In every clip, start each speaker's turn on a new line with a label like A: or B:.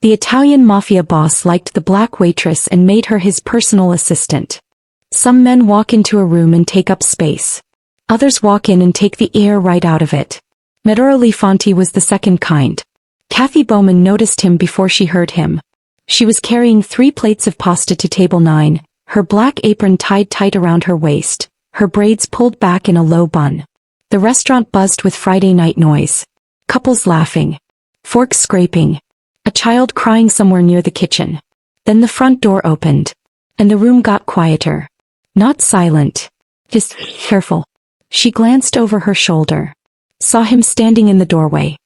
A: The Italian Mafia boss liked the black waitress and made her his personal assistant. Some men walk into a room and take up space. Others walk in and take the air right out of it. Medoro Li Fonti was the second kind. Kathy Bowman noticed him before she heard him. She was carrying 3 plates of pasta to table 9, her black apron tied tight around her waist, her braids pulled back in a low bun. The restaurant buzzed with Friday night noise. Couples laughing. Forks scraping. A child crying somewhere near the kitchen. Then the front door opened. And the room got quieter. Not silent. Just careful. She glanced over her shoulder. Saw him standing in the doorway.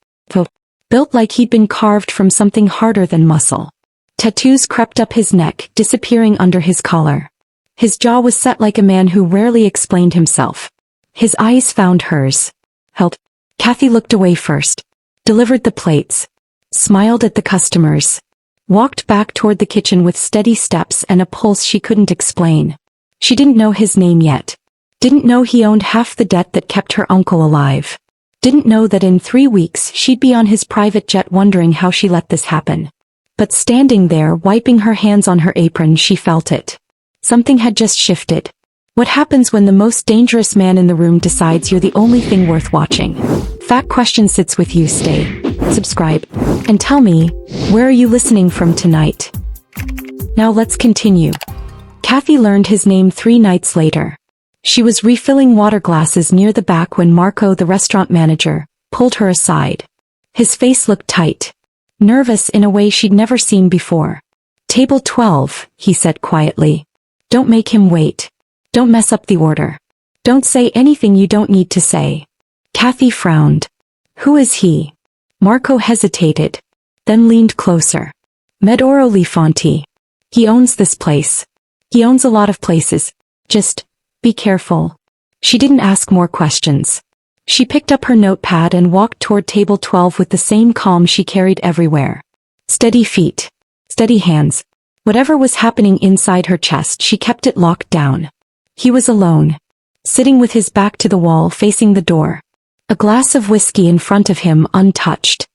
A: Built like he'd been carved from something harder than muscle. Tattoos crept up his neck, disappearing under his collar. His jaw was set like a man who rarely explained himself. His eyes found hers. Held. Kathy looked away first. Delivered the plates. Smiled at the customers. Walked back toward the kitchen with steady steps and a pulse she couldn't explain. She didn't know his name yet. Didn't know he owned half the debt that kept her uncle alive. Didn't know that in 3 weeks she'd be on his private jet wondering how she let this happen. But standing there wiping her hands on her apron, she felt it. Something had just shifted. What happens when the most dangerous man in the room decides you're the only thing worth watching? Fat Question sits with you. Stay, subscribe, and tell me, where are you listening from tonight? Now let's continue. Kathy learned his name 3 nights later. She was refilling water glasses near the back when Marco, the restaurant manager, pulled her aside. His face looked tight. Nervous in a way she'd never seen before. Table 12, he said quietly. Don't make him wait. Don't mess up the order. Don't say anything you don't need to say. Kathy frowned. Who is he? Marco hesitated. Then leaned closer. Medoro Li Fonti. He owns this place. He owns a lot of places. Just, be careful. She didn't ask more questions. She picked up her notepad and walked toward table 12 with the same calm she carried everywhere. Steady feet. Steady hands. Whatever was happening inside her chest, she kept it locked down. He was alone. Sitting with his back to the wall facing the door. A glass of whiskey in front of him untouched.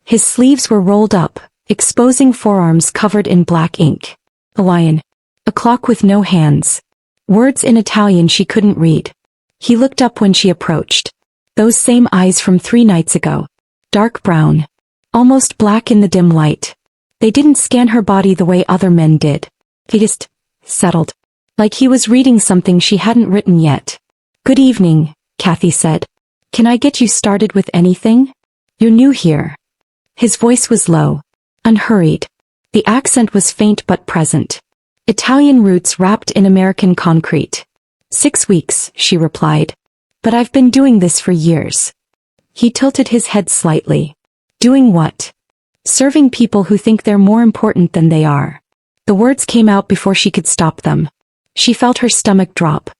A: His sleeves were rolled up, exposing forearms covered in black ink. A lion. A clock with no hands. Words in Italian she couldn't read. He looked up when she approached. Those same eyes from 3 nights ago. Dark brown. Almost black in the dim light. They didn't scan her body the way other men did. He just settled. Like he was reading something she hadn't written yet. Good evening, Kathy said. Can I get you started with anything? You're new here. His voice was low. Unhurried. The accent was faint but present. Italian roots wrapped in American concrete. 6 weeks, she replied. But I've been doing this for years. He tilted his head slightly. Doing what? Serving people who think they're more important than they are. The words came out before she could stop them. She felt her stomach drop.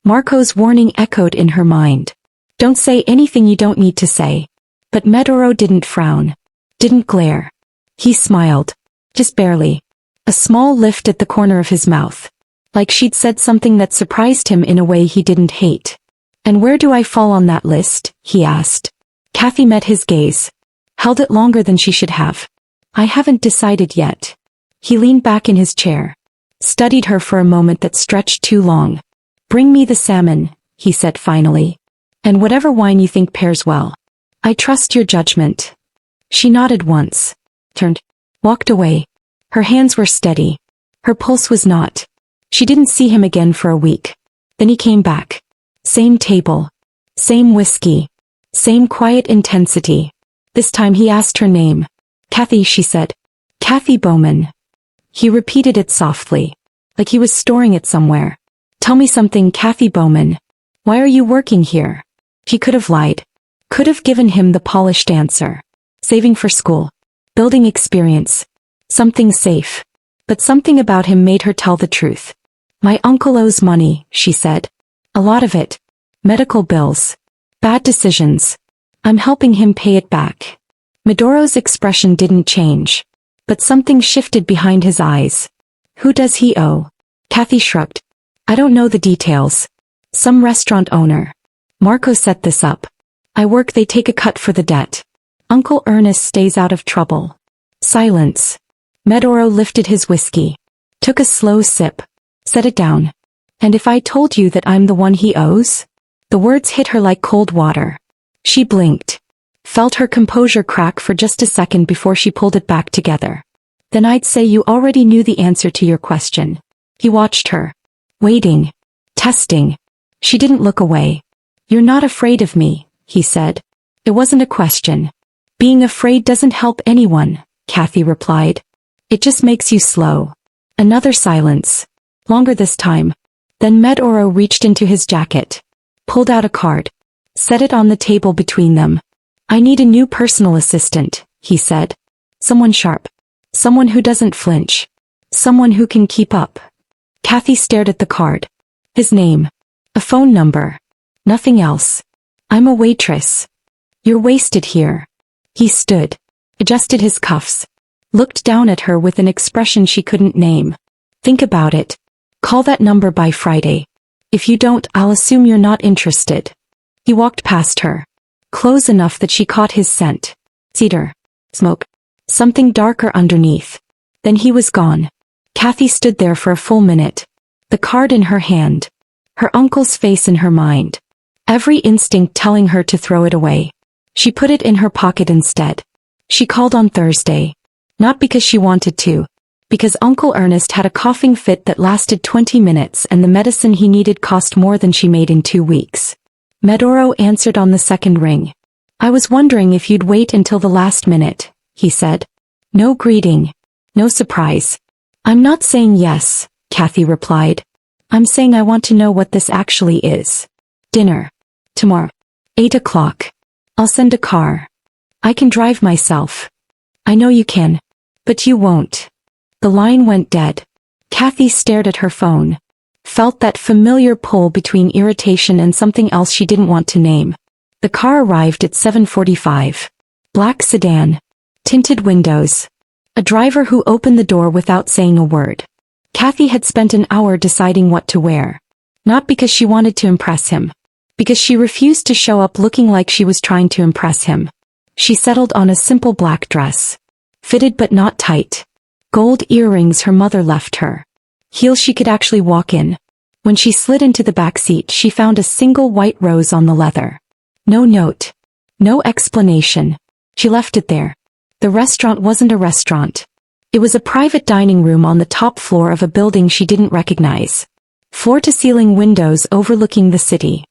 A: Marco's warning echoed in her mind. Don't say anything you don't need to say. But Medoro didn't frown. Didn't glare. He smiled. Just barely. A small lift at the corner of his mouth. Like she'd said something that surprised him in a way he didn't hate. And where do I fall on that list? He asked. Kathy met his gaze. Held it longer than she should have. I haven't decided yet. He leaned back in his chair. Studied her for a moment that stretched too long. Bring me the salmon, he said finally. And whatever wine you think pairs well. I trust your judgment. She nodded once. Turned. Walked away. Her hands were steady. Her pulse was not. She didn't see him again for a week. Then he came back. Same table. Same whiskey. Same quiet intensity. This time he asked her name. Kathy, she said. Kathy Bowman. He repeated it softly. Like he was storing it somewhere. Tell me something, Kathy Bowman. Why are you working here? She could have lied. Could have given him the polished answer. Saving for school. Building experience. Something safe. But something about him made her tell the truth. My uncle owes money, she said. A lot of it. Medical bills. Bad decisions. I'm helping him pay it back. Medoro's expression didn't change. But something shifted behind his eyes. Who does he owe? Kathy shrugged. I don't know the details. Some restaurant owner. Marco set this up. I work, they take a cut for the debt. Uncle Ernest stays out of trouble. Silence. Medoro lifted his whiskey. Took a slow sip. Set it down. And if I told you that I'm the one he owes? The words hit her like cold water. She blinked. Felt her composure crack for just a second before she pulled it back together. Then I'd say you already knew the answer to your question. He watched her. Waiting. Testing. She didn't look away. You're not afraid of me, he said. It wasn't a question. Being afraid doesn't help anyone, Kathy replied. It just makes you slow. Another silence. Longer this time. Then Medoro reached into his jacket. Pulled out a card. Set it on the table between them. I need a new personal assistant, he said. Someone sharp. Someone who doesn't flinch. Someone who can keep up. Kathy stared at the card. His name. A phone number. Nothing else. I'm a waitress. You're wasted here. He stood. Adjusted his cuffs. Looked down at her with an expression she couldn't name. Think about it. Call that number by Friday. If you don't, I'll assume you're not interested. He walked past her. Close enough that she caught his scent. Cedar. Smoke. Something darker underneath. Then he was gone. Kathy stood there for a full minute. The card in her hand. Her uncle's face in her mind. Every instinct telling her to throw it away. She put it in her pocket instead. She called on Thursday. Not because she wanted to. Because Uncle Ernest had a coughing fit that lasted 20 minutes and the medicine he needed cost more than she made in 2 weeks. Medoro answered on the second ring. I was wondering if you'd wait until the last minute, he said. No greeting. No surprise. I'm not saying yes, Kathy replied. I'm saying I want to know what this actually is. Dinner. Tomorrow. 8 o'clock. I'll send a car. I can drive myself. I know you can. But you won't. The line went dead. Kathy stared at her phone. Felt that familiar pull between irritation and something else she didn't want to name. The car arrived at 7:45. Black sedan. Tinted windows. A driver who opened the door without saying a word. Kathy had spent an hour deciding what to wear. Not because she wanted to impress him. Because she refused to show up looking like she was trying to impress him. She settled on a simple black dress. Fitted but not tight. Gold earrings her mother left her. Heels she could actually walk in. When she slid into the back seat, she found a single white rose on the leather. No note. No explanation. She left it there. The restaurant wasn't a restaurant. It was a private dining room on the top floor of a building she didn't recognize. Floor-to-ceiling windows overlooking the city.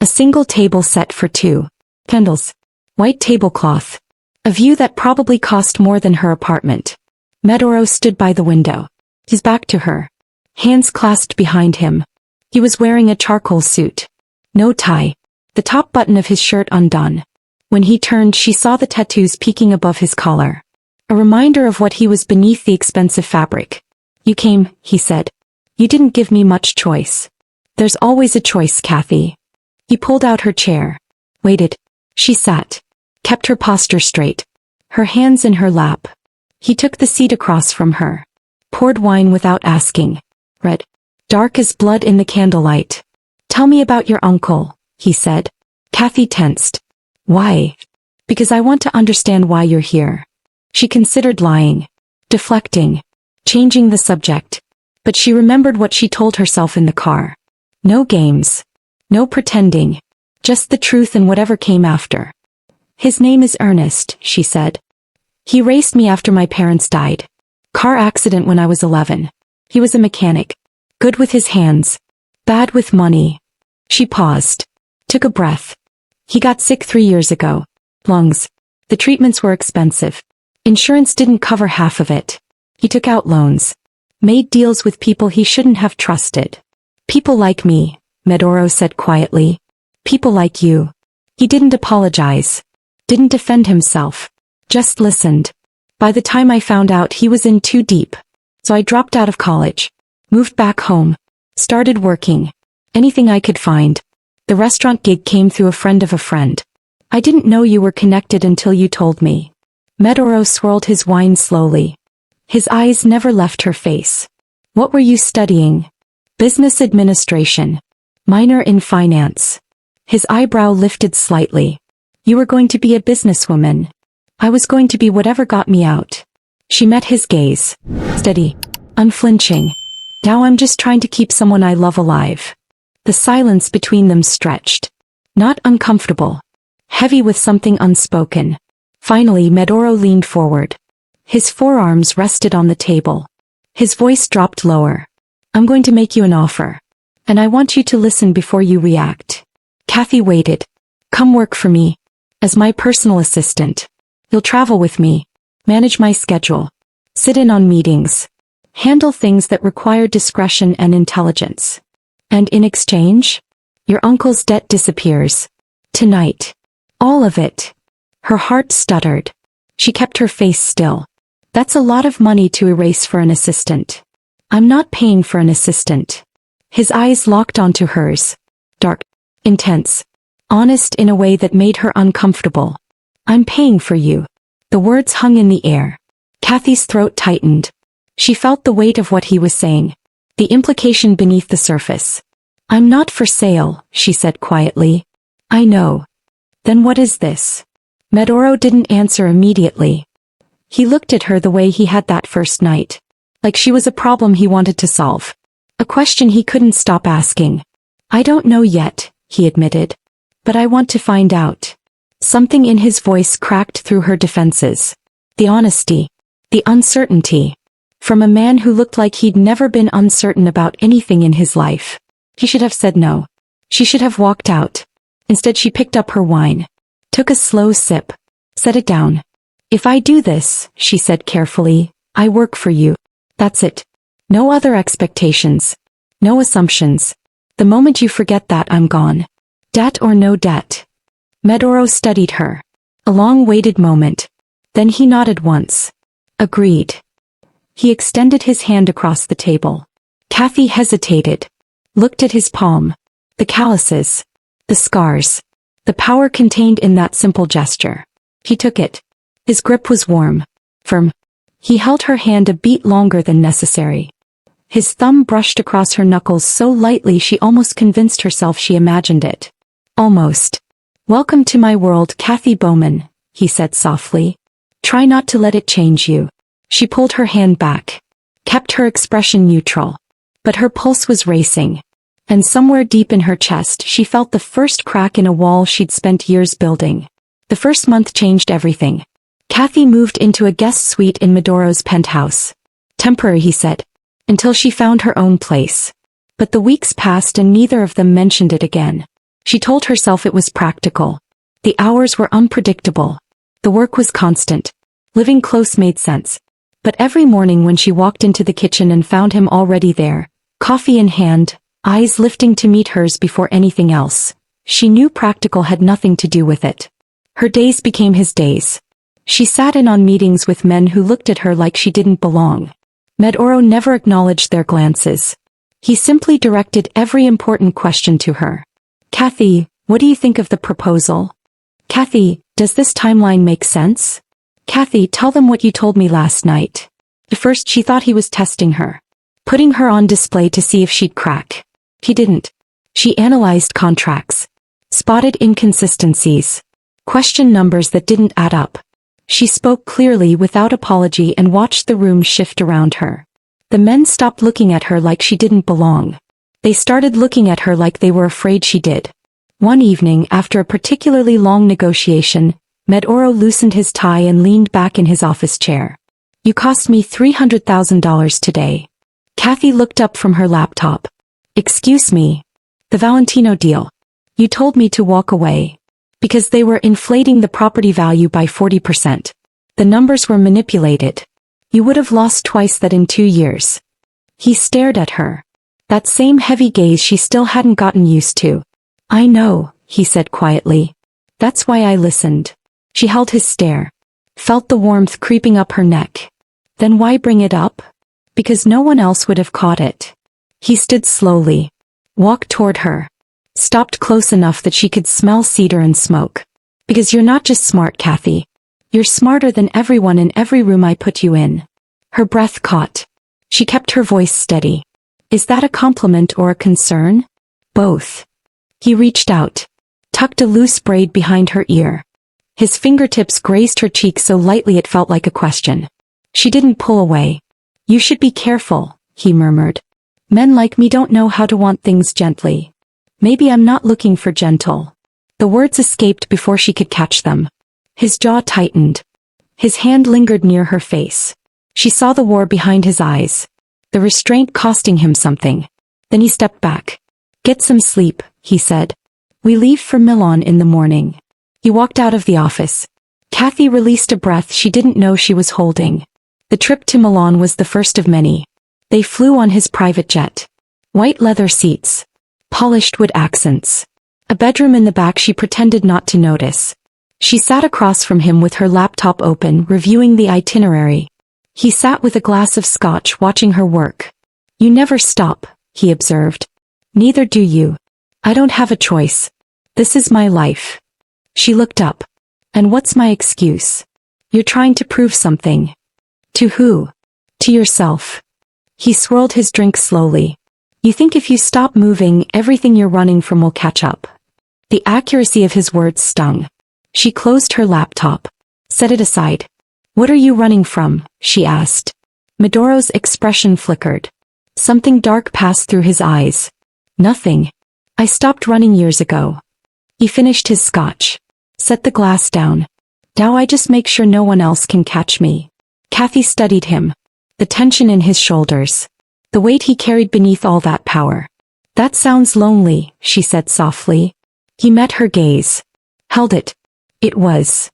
A: A single table set for 2. Candles. White tablecloth. A view that probably cost more than her apartment. Medoro stood by the window. His back to her. Hands clasped behind him. He was wearing a charcoal suit. No tie. The top button of his shirt undone. When he turned, she saw the tattoos peeking above his collar. A reminder of what he was beneath the expensive fabric. You came, he said. You didn't give me much choice. There's always a choice, Kathy. He pulled out her chair. Waited. She sat. Kept her posture straight. Her hands in her lap. He took the seat across from her. Poured wine without asking. Red. Dark as blood in the candlelight. Tell me about your uncle, he said. Kathy tensed. Why? Because I want to understand why you're here. She considered lying. Deflecting. Changing the subject. But she remembered what she told herself in the car. No games. No pretending. Just the truth and whatever came after. His name is Ernest, she said. He raced me after my parents died. Car accident when I was 11. He was a mechanic. Good with his hands. Bad with money. She paused. Took a breath. He got sick 3 years ago. Lungs. The treatments were expensive. Insurance didn't cover half of it. He took out loans. Made deals with people he shouldn't have trusted. People like me, Medoro said quietly. People like you. He didn't apologize. Didn't defend himself. Just listened. By the time I found out, he was in too deep. So I dropped out of college. Moved back home. Started working. Anything I could find. The restaurant gig came through a friend of a friend. I didn't know you were connected until you told me. Medoro swirled his wine slowly. His eyes never left her face. What were you studying? Business administration. Minor in finance. His eyebrow lifted slightly. You were going to be a businesswoman. I was going to be whatever got me out. She met his gaze. Steady. Unflinching. Now I'm just trying to keep someone I love alive. The silence between them stretched. Not uncomfortable. Heavy with something unspoken. Finally Medoro leaned forward. His forearms rested on the table. His voice dropped lower. I'm going to make you an offer. And I want you to listen before you react. Kathy waited. Come work for me. As my personal assistant. You'll travel with me. Manage my schedule. Sit in on meetings. Handle things that require discretion and intelligence. And in exchange? Your uncle's debt disappears. Tonight. All of it. Her heart stuttered. She kept her face still. That's a lot of money to erase for an assistant. I'm not paying for an assistant. His eyes locked onto hers. Dark. Intense. Honest in a way that made her uncomfortable. I'm paying for you. The words hung in the air. Kathy's throat tightened. She felt the weight of what he was saying. The implication beneath the surface. I'm not for sale, she said quietly. I know. Then what is this? Medoro didn't answer immediately. He looked at her the way he had that first night. Like she was a problem he wanted to solve. A question he couldn't stop asking. I don't know yet, he admitted. But I want to find out. Something in his voice cracked through her defenses. The honesty. The uncertainty. From a man who looked like he'd never been uncertain about anything in his life. He should have said no. She should have walked out. Instead she picked up her wine. Took a slow sip. Set it down. If I do this, she said carefully, I work for you. That's it. No other expectations. No assumptions. The moment you forget that, I'm gone. Debt or no debt. Medoro studied her. A long-waited moment. Then he nodded once. Agreed. He extended his hand across the table. Kathy hesitated. Looked at his palm. The calluses. The scars. The power contained in that simple gesture. He took it. His grip was warm. Firm. He held her hand a beat longer than necessary. His thumb brushed across her knuckles so lightly she almost convinced herself she imagined it. Almost. Welcome to my world, Kathy Bowman, he said softly. Try not to let it change you. She pulled her hand back. Kept her expression neutral. But her pulse was racing. And somewhere deep in her chest she felt the first crack in a wall she'd spent years building. The first month changed everything. Kathy moved into a guest suite in Medoro's penthouse. Temporary, he said. Until she found her own place. But the weeks passed and neither of them mentioned it again. She told herself it was practical. The hours were unpredictable. The work was constant. Living close made sense. But every morning when she walked into the kitchen and found him already there, coffee in hand, eyes lifting to meet hers before anything else, she knew practical had nothing to do with it. Her days became his days. She sat in on meetings with men who looked at her like she didn't belong. Medoro never acknowledged their glances. He simply directed every important question to her. Kathy, what do you think of the proposal? Kathy, does this timeline make sense? Kathy, tell them what you told me last night. At first she thought he was testing her. Putting her on display to see if she'd crack. He didn't. She analyzed contracts. Spotted inconsistencies. Questioned numbers that didn't add up. She spoke clearly without apology and watched the room shift around her. The men stopped looking at her like she didn't belong. They started looking at her like they were afraid she did. One evening, after a particularly long negotiation, Medoro loosened his tie and leaned back in his office chair. You cost me $300,000 today. Kathy looked up from her laptop. Excuse me. The Valentino deal. You told me to walk away. Because they were inflating the property value by 40%. The numbers were manipulated. You would have lost twice that in 2 years. He stared at her. That same heavy gaze she still hadn't gotten used to. I know, he said quietly. That's why I listened. She held his stare. Felt the warmth creeping up her neck. Then why bring it up? Because no one else would have caught it. He stood slowly. Walked toward her. Stopped close enough that she could smell cedar and smoke. Because you're not just smart, Kathy. You're smarter than everyone in every room I put you in. Her breath caught. She kept her voice steady. Is that a compliment or a concern? Both. He reached out. Tucked a loose braid behind her ear. His fingertips grazed her cheek so lightly it felt like a question. She didn't pull away. You should be careful, he murmured. Men like me don't know how to want things gently. Maybe I'm not looking for gentle. The words escaped before she could catch them. His jaw tightened. His hand lingered near her face. She saw the war behind his eyes. The restraint costing him something. Then he stepped back. Get some sleep, he said. We leave for Milan in the morning. He walked out of the office. Kathy released a breath she didn't know she was holding. The trip to Milan was the first of many. They flew on his private jet. White leather seats. Polished wood accents. A bedroom in the back she pretended not to notice. She sat across from him with her laptop open, reviewing the itinerary. He sat with a glass of scotch watching her work. You never stop, he observed. Neither do you. I don't have a choice. This is my life. She looked up. And what's my excuse? You're trying to prove something. To who? To yourself. He swirled his drink slowly. You think if you stop moving, everything you're running from will catch up. The accuracy of his words stung. She closed her laptop. Set it aside. What are you running from? She asked. Medoro's expression flickered. Something dark passed through his eyes. Nothing. I stopped running years ago. He finished his scotch. Set the glass down. Now I just make sure no one else can catch me. Kathy studied him. The tension in his shoulders. The weight he carried beneath all that power. That sounds lonely, she said softly. He met her gaze. Held it. It was.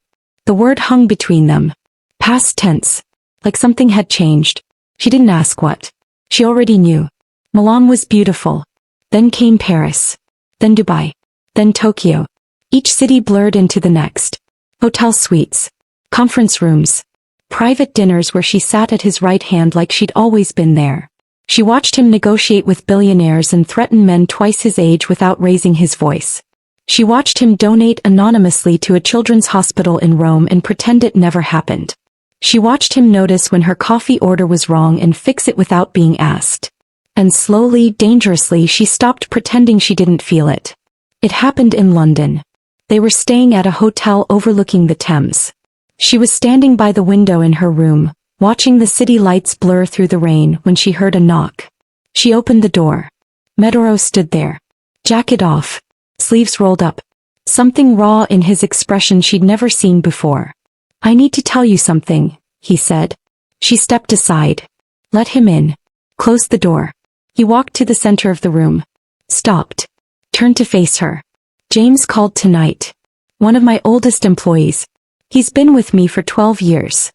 A: The word hung between them. Past tense. Like something had changed. She didn't ask what. She already knew. Milan was beautiful. Then came Paris. Then Dubai. Then Tokyo. Each city blurred into the next. Hotel suites. Conference rooms. Private dinners where she sat at his right hand like she'd always been there. She watched him negotiate with billionaires and threaten men twice his age without raising his voice. She watched him donate anonymously to a children's hospital in Rome and pretend it never happened. She watched him notice when her coffee order was wrong and fix it without being asked. And slowly, dangerously, she stopped pretending she didn't feel it. It happened in London. They were staying at a hotel overlooking the Thames. She was standing by the window in her room, watching the city lights blur through the rain when she heard a knock. She opened the door. Medoro stood there. Jacket off. Sleeves rolled up. Something raw in his expression she'd never seen before. I need to tell you something, he said. She stepped aside. Let him in. Closed the door. He walked to the center of the room. Stopped. Turned to face her. James called tonight. One of my oldest employees. He's been with me for 12 years.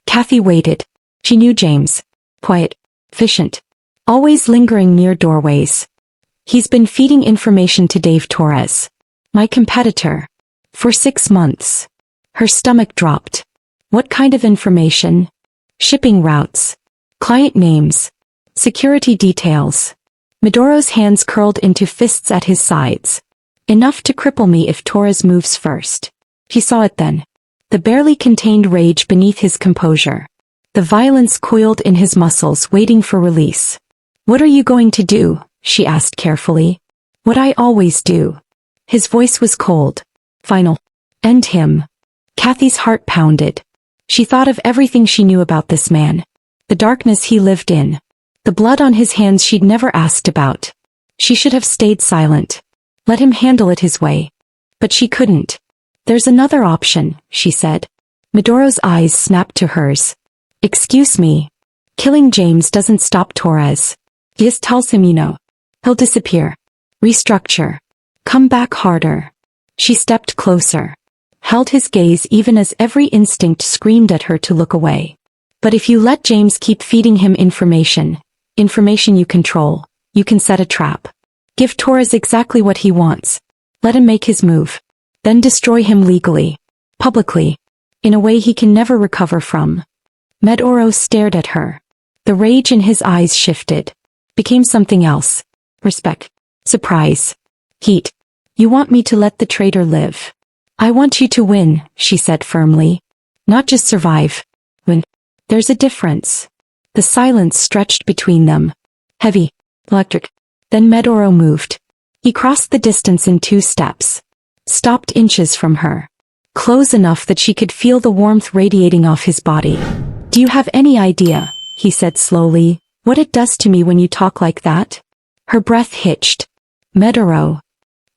A: Kathy waited. She knew James. Quiet. Efficient. Always lingering near doorways. He's been feeding information to Dave Torres. My competitor. For 6 months. Her stomach dropped. What kind of information? Shipping routes. Client names. Security details. Medoro's hands curled into fists at his sides. Enough to cripple me if Torres moves first. He saw it then. The barely contained rage beneath his composure. The violence coiled in his muscles waiting for release. What are you going to do? She asked carefully. What I always do. His voice was cold. Final. End him. Kathy's heart pounded. She thought of everything she knew about this man. The darkness he lived in. The blood on his hands she'd never asked about. She should have stayed silent. Let him handle it his way. But she couldn't. There's another option, she said. Medoro's eyes snapped to hers. Excuse me. Killing James doesn't stop Torres. Just tells him you know. He'll disappear. Restructure. Come back harder. She stepped closer. Held his gaze even as every instinct screamed at her to look away. But if you let James keep feeding him information you control, you can set a trap. Give Torres exactly what he wants. Let him make his move. Then destroy him legally. Publicly. In a way he can never recover from. Medoro stared at her. The rage in his eyes shifted. Became something else. Respect. Surprise. Heat. You want me to let the traitor live. I want you to win, she said firmly. Not just survive. Win. There's a difference. The silence stretched between them. Heavy. Electric. Then Medoro moved. He crossed the distance in 2 steps. Stopped inches from her. Close enough that she could feel the warmth radiating off his body. Do you have any idea, he said slowly, what it does to me when you talk like that? Her breath hitched. Medoro.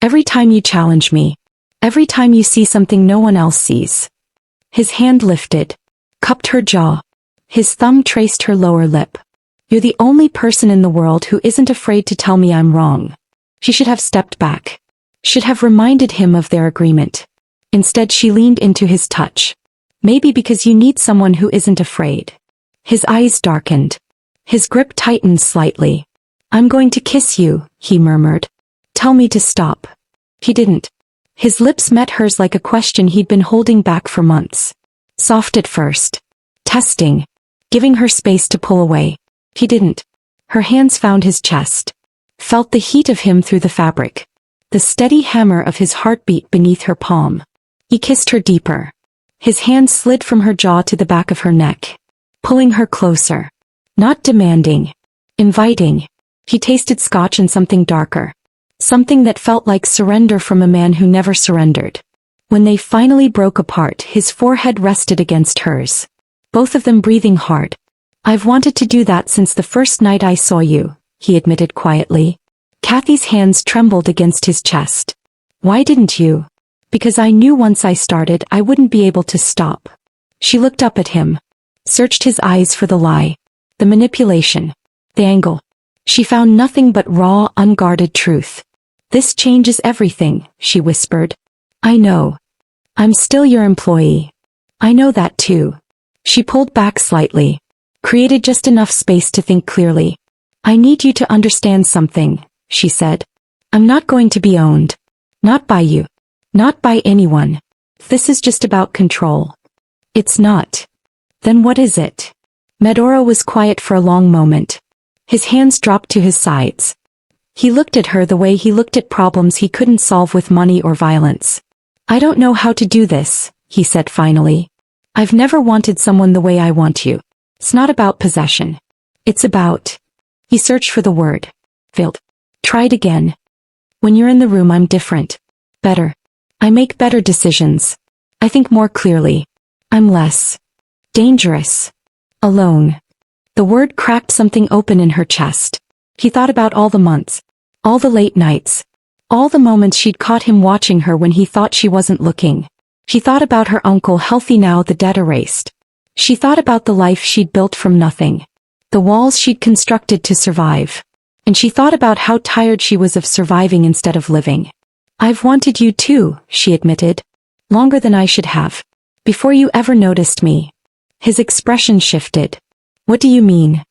A: Every time you challenge me. Every time you see something no one else sees. His hand lifted, cupped her jaw. His thumb traced her lower lip. You're the only person in the world who isn't afraid to tell me I'm wrong. She should have stepped back. Should have reminded him of their agreement. Instead she leaned into his touch. Maybe because you need someone who isn't afraid. His eyes darkened. His grip tightened slightly. I'm going to kiss you, he murmured. Tell me to stop. He didn't. His lips met hers like a question he'd been holding back for months. Soft at first. Testing. Giving her space to pull away. He didn't. Her hands found his chest. Felt the heat of him through the fabric. The steady hammer of his heartbeat beneath her palm. He kissed her deeper. His hand slid from her jaw to the back of her neck. Pulling her closer. Not demanding. Inviting. He tasted scotch and something darker. Something that felt like surrender from a man who never surrendered. When they finally broke apart, his forehead rested against hers. Both of them breathing hard. I've wanted to do that since the first night I saw you, he admitted quietly. Kathy's hands trembled against his chest. Why didn't you? Because I knew once I started I wouldn't be able to stop. She looked up at him. Searched his eyes for the lie. The manipulation. The angle. She found nothing but raw, unguarded truth. This changes everything, she whispered. I know. I'm still your employee. I know that too. She pulled back slightly. Created just enough space to think clearly. I need you to understand something, she said. I'm not going to be owned. Not by you. Not by anyone. This is just about control. It's not. Then what is it? Medoro was quiet for a long moment. His hands dropped to his sides. He looked at her the way he looked at problems he couldn't solve with money or violence. I don't know how to do this, he said finally. I've never wanted someone the way I want you. It's not about possession. It's about... He searched for the word. Failed. Tried again. When you're in the room I'm different. Better. I make better decisions. I think more clearly. I'm less... dangerous. Alone. The word cracked something open in her chest. He thought about all the months. All the late nights. All the moments she'd caught him watching her when he thought she wasn't looking. She thought about her uncle healthy now, the debt erased. She thought about the life she'd built from nothing. The walls she'd constructed to survive. And she thought about how tired she was of surviving instead of living. I've wanted you too, she admitted. Longer than I should have. Before you ever noticed me. His expression shifted. What do you mean?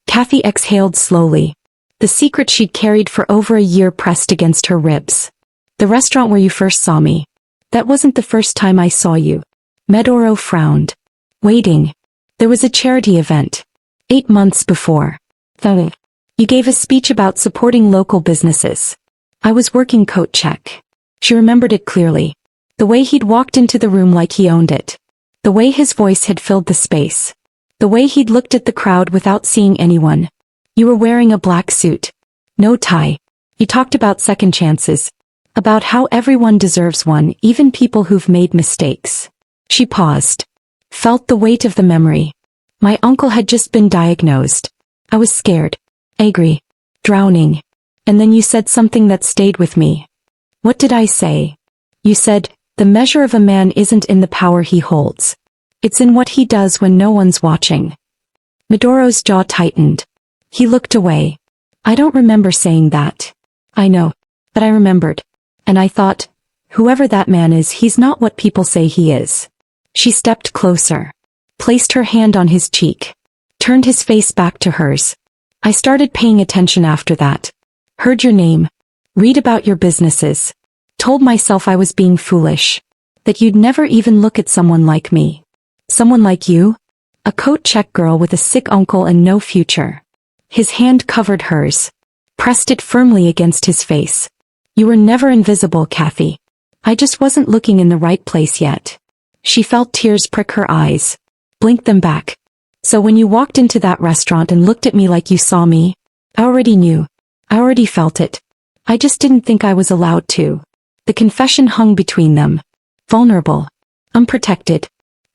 A: Kathy exhaled slowly. The secret she'd carried for over a year pressed against her ribs. The restaurant where you first saw me. That wasn't the first time I saw you. Medoro frowned. Waiting. There was a charity event. 8 months before. You gave a speech about supporting local businesses. I was working coat check. She remembered it clearly. The way he'd walked into the room like he owned it. The way his voice had filled the space. The way he'd looked at the crowd without seeing anyone. You were wearing a black suit. No tie. You talked about second chances. About how everyone deserves one, even people who've made mistakes. She paused. Felt the weight of the memory. My uncle had just been diagnosed. I was scared. Angry. Drowning. And then you said something that stayed with me. What did I say? You said, the measure of a man isn't in the power he holds. It's in what he does when no one's watching. Medoro's jaw tightened. He looked away. I don't remember saying that. I know. But I remembered. And I thought, whoever that man is, he's not what people say he is. She stepped closer. Placed her hand on his cheek. Turned his face back to hers. I started paying attention after that. Heard your name. Read about your businesses. Told myself I was being foolish. That you'd never even look at someone like me. Someone like you? A coat check girl with a sick uncle and no future. His hand covered hers. Pressed it firmly against his face. You were never invisible, Kathy. I just wasn't looking in the right place yet. She felt tears prick her eyes. Blinked them back. So when you walked into that restaurant and looked at me like you saw me, I already knew. I already felt it. I just didn't think I was allowed to. The confession hung between them. Vulnerable. Unprotected.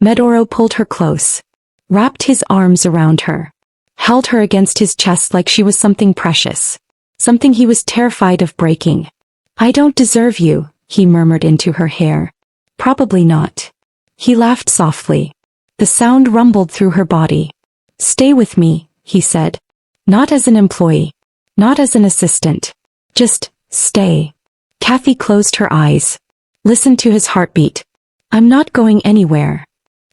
A: Medoro pulled her close. wrapped his arms around her, held her against his chest like she was something precious, something he was terrified of breaking. "I don't deserve you," he murmured into her hair. "Probably not." He laughed softly. The sound rumbled through her body. "Stay with me," he said. "Not as an employee. Not as an assistant. Just stay." Kathy closed her eyes. Listened to his heartbeat. "I'm not going anywhere."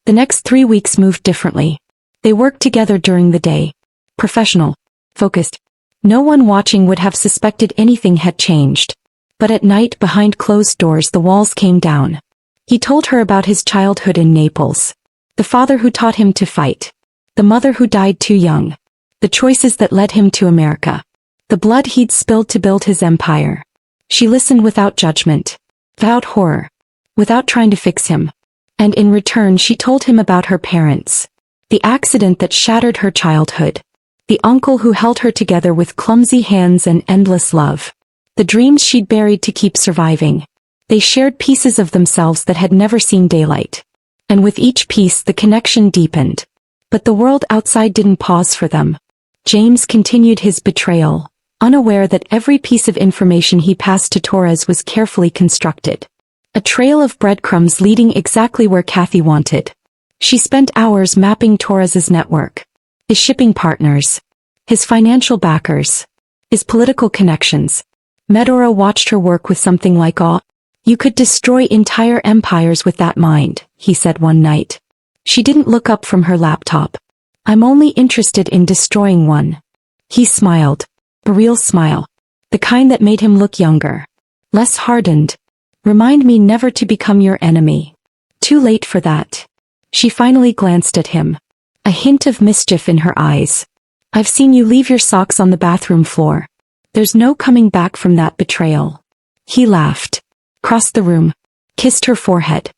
A: The next 3 weeks moved differently. They worked together during the day. Professional. Focused. No one watching would have suspected anything had changed. But at night, behind closed doors, the walls came down. He told her about his childhood in Naples. The father who taught him to fight. The mother who died too young. The choices that led him to America. The blood he'd spilled to build his empire. She listened without judgment. Without horror. Without trying to fix him. And in return she told him about her parents. The accident that shattered her childhood. The uncle who held her together with clumsy hands and endless love. The dreams she'd buried to keep surviving. They shared pieces of themselves that had never seen daylight. And with each piece the connection deepened. But the world outside didn't pause for them. James continued his betrayal, unaware that every piece of information he passed to Torres was carefully constructed. A trail of breadcrumbs leading exactly where Kathy wanted. She spent hours mapping Torres's network. His shipping partners. His financial backers. His political connections. Medoro watched her work with something like awe. "You could destroy entire empires with that mind," he said one night. She didn't look up from her laptop. "I'm only interested in destroying one." He smiled. A real smile. The kind that made him look younger. Less hardened. "Remind me never to become your enemy." Too late for that. She finally glanced at him. A hint of mischief in her eyes. "I've seen you leave your socks on the bathroom floor. There's no coming back from that betrayal." He laughed. Crossed the room. Kissed her forehead.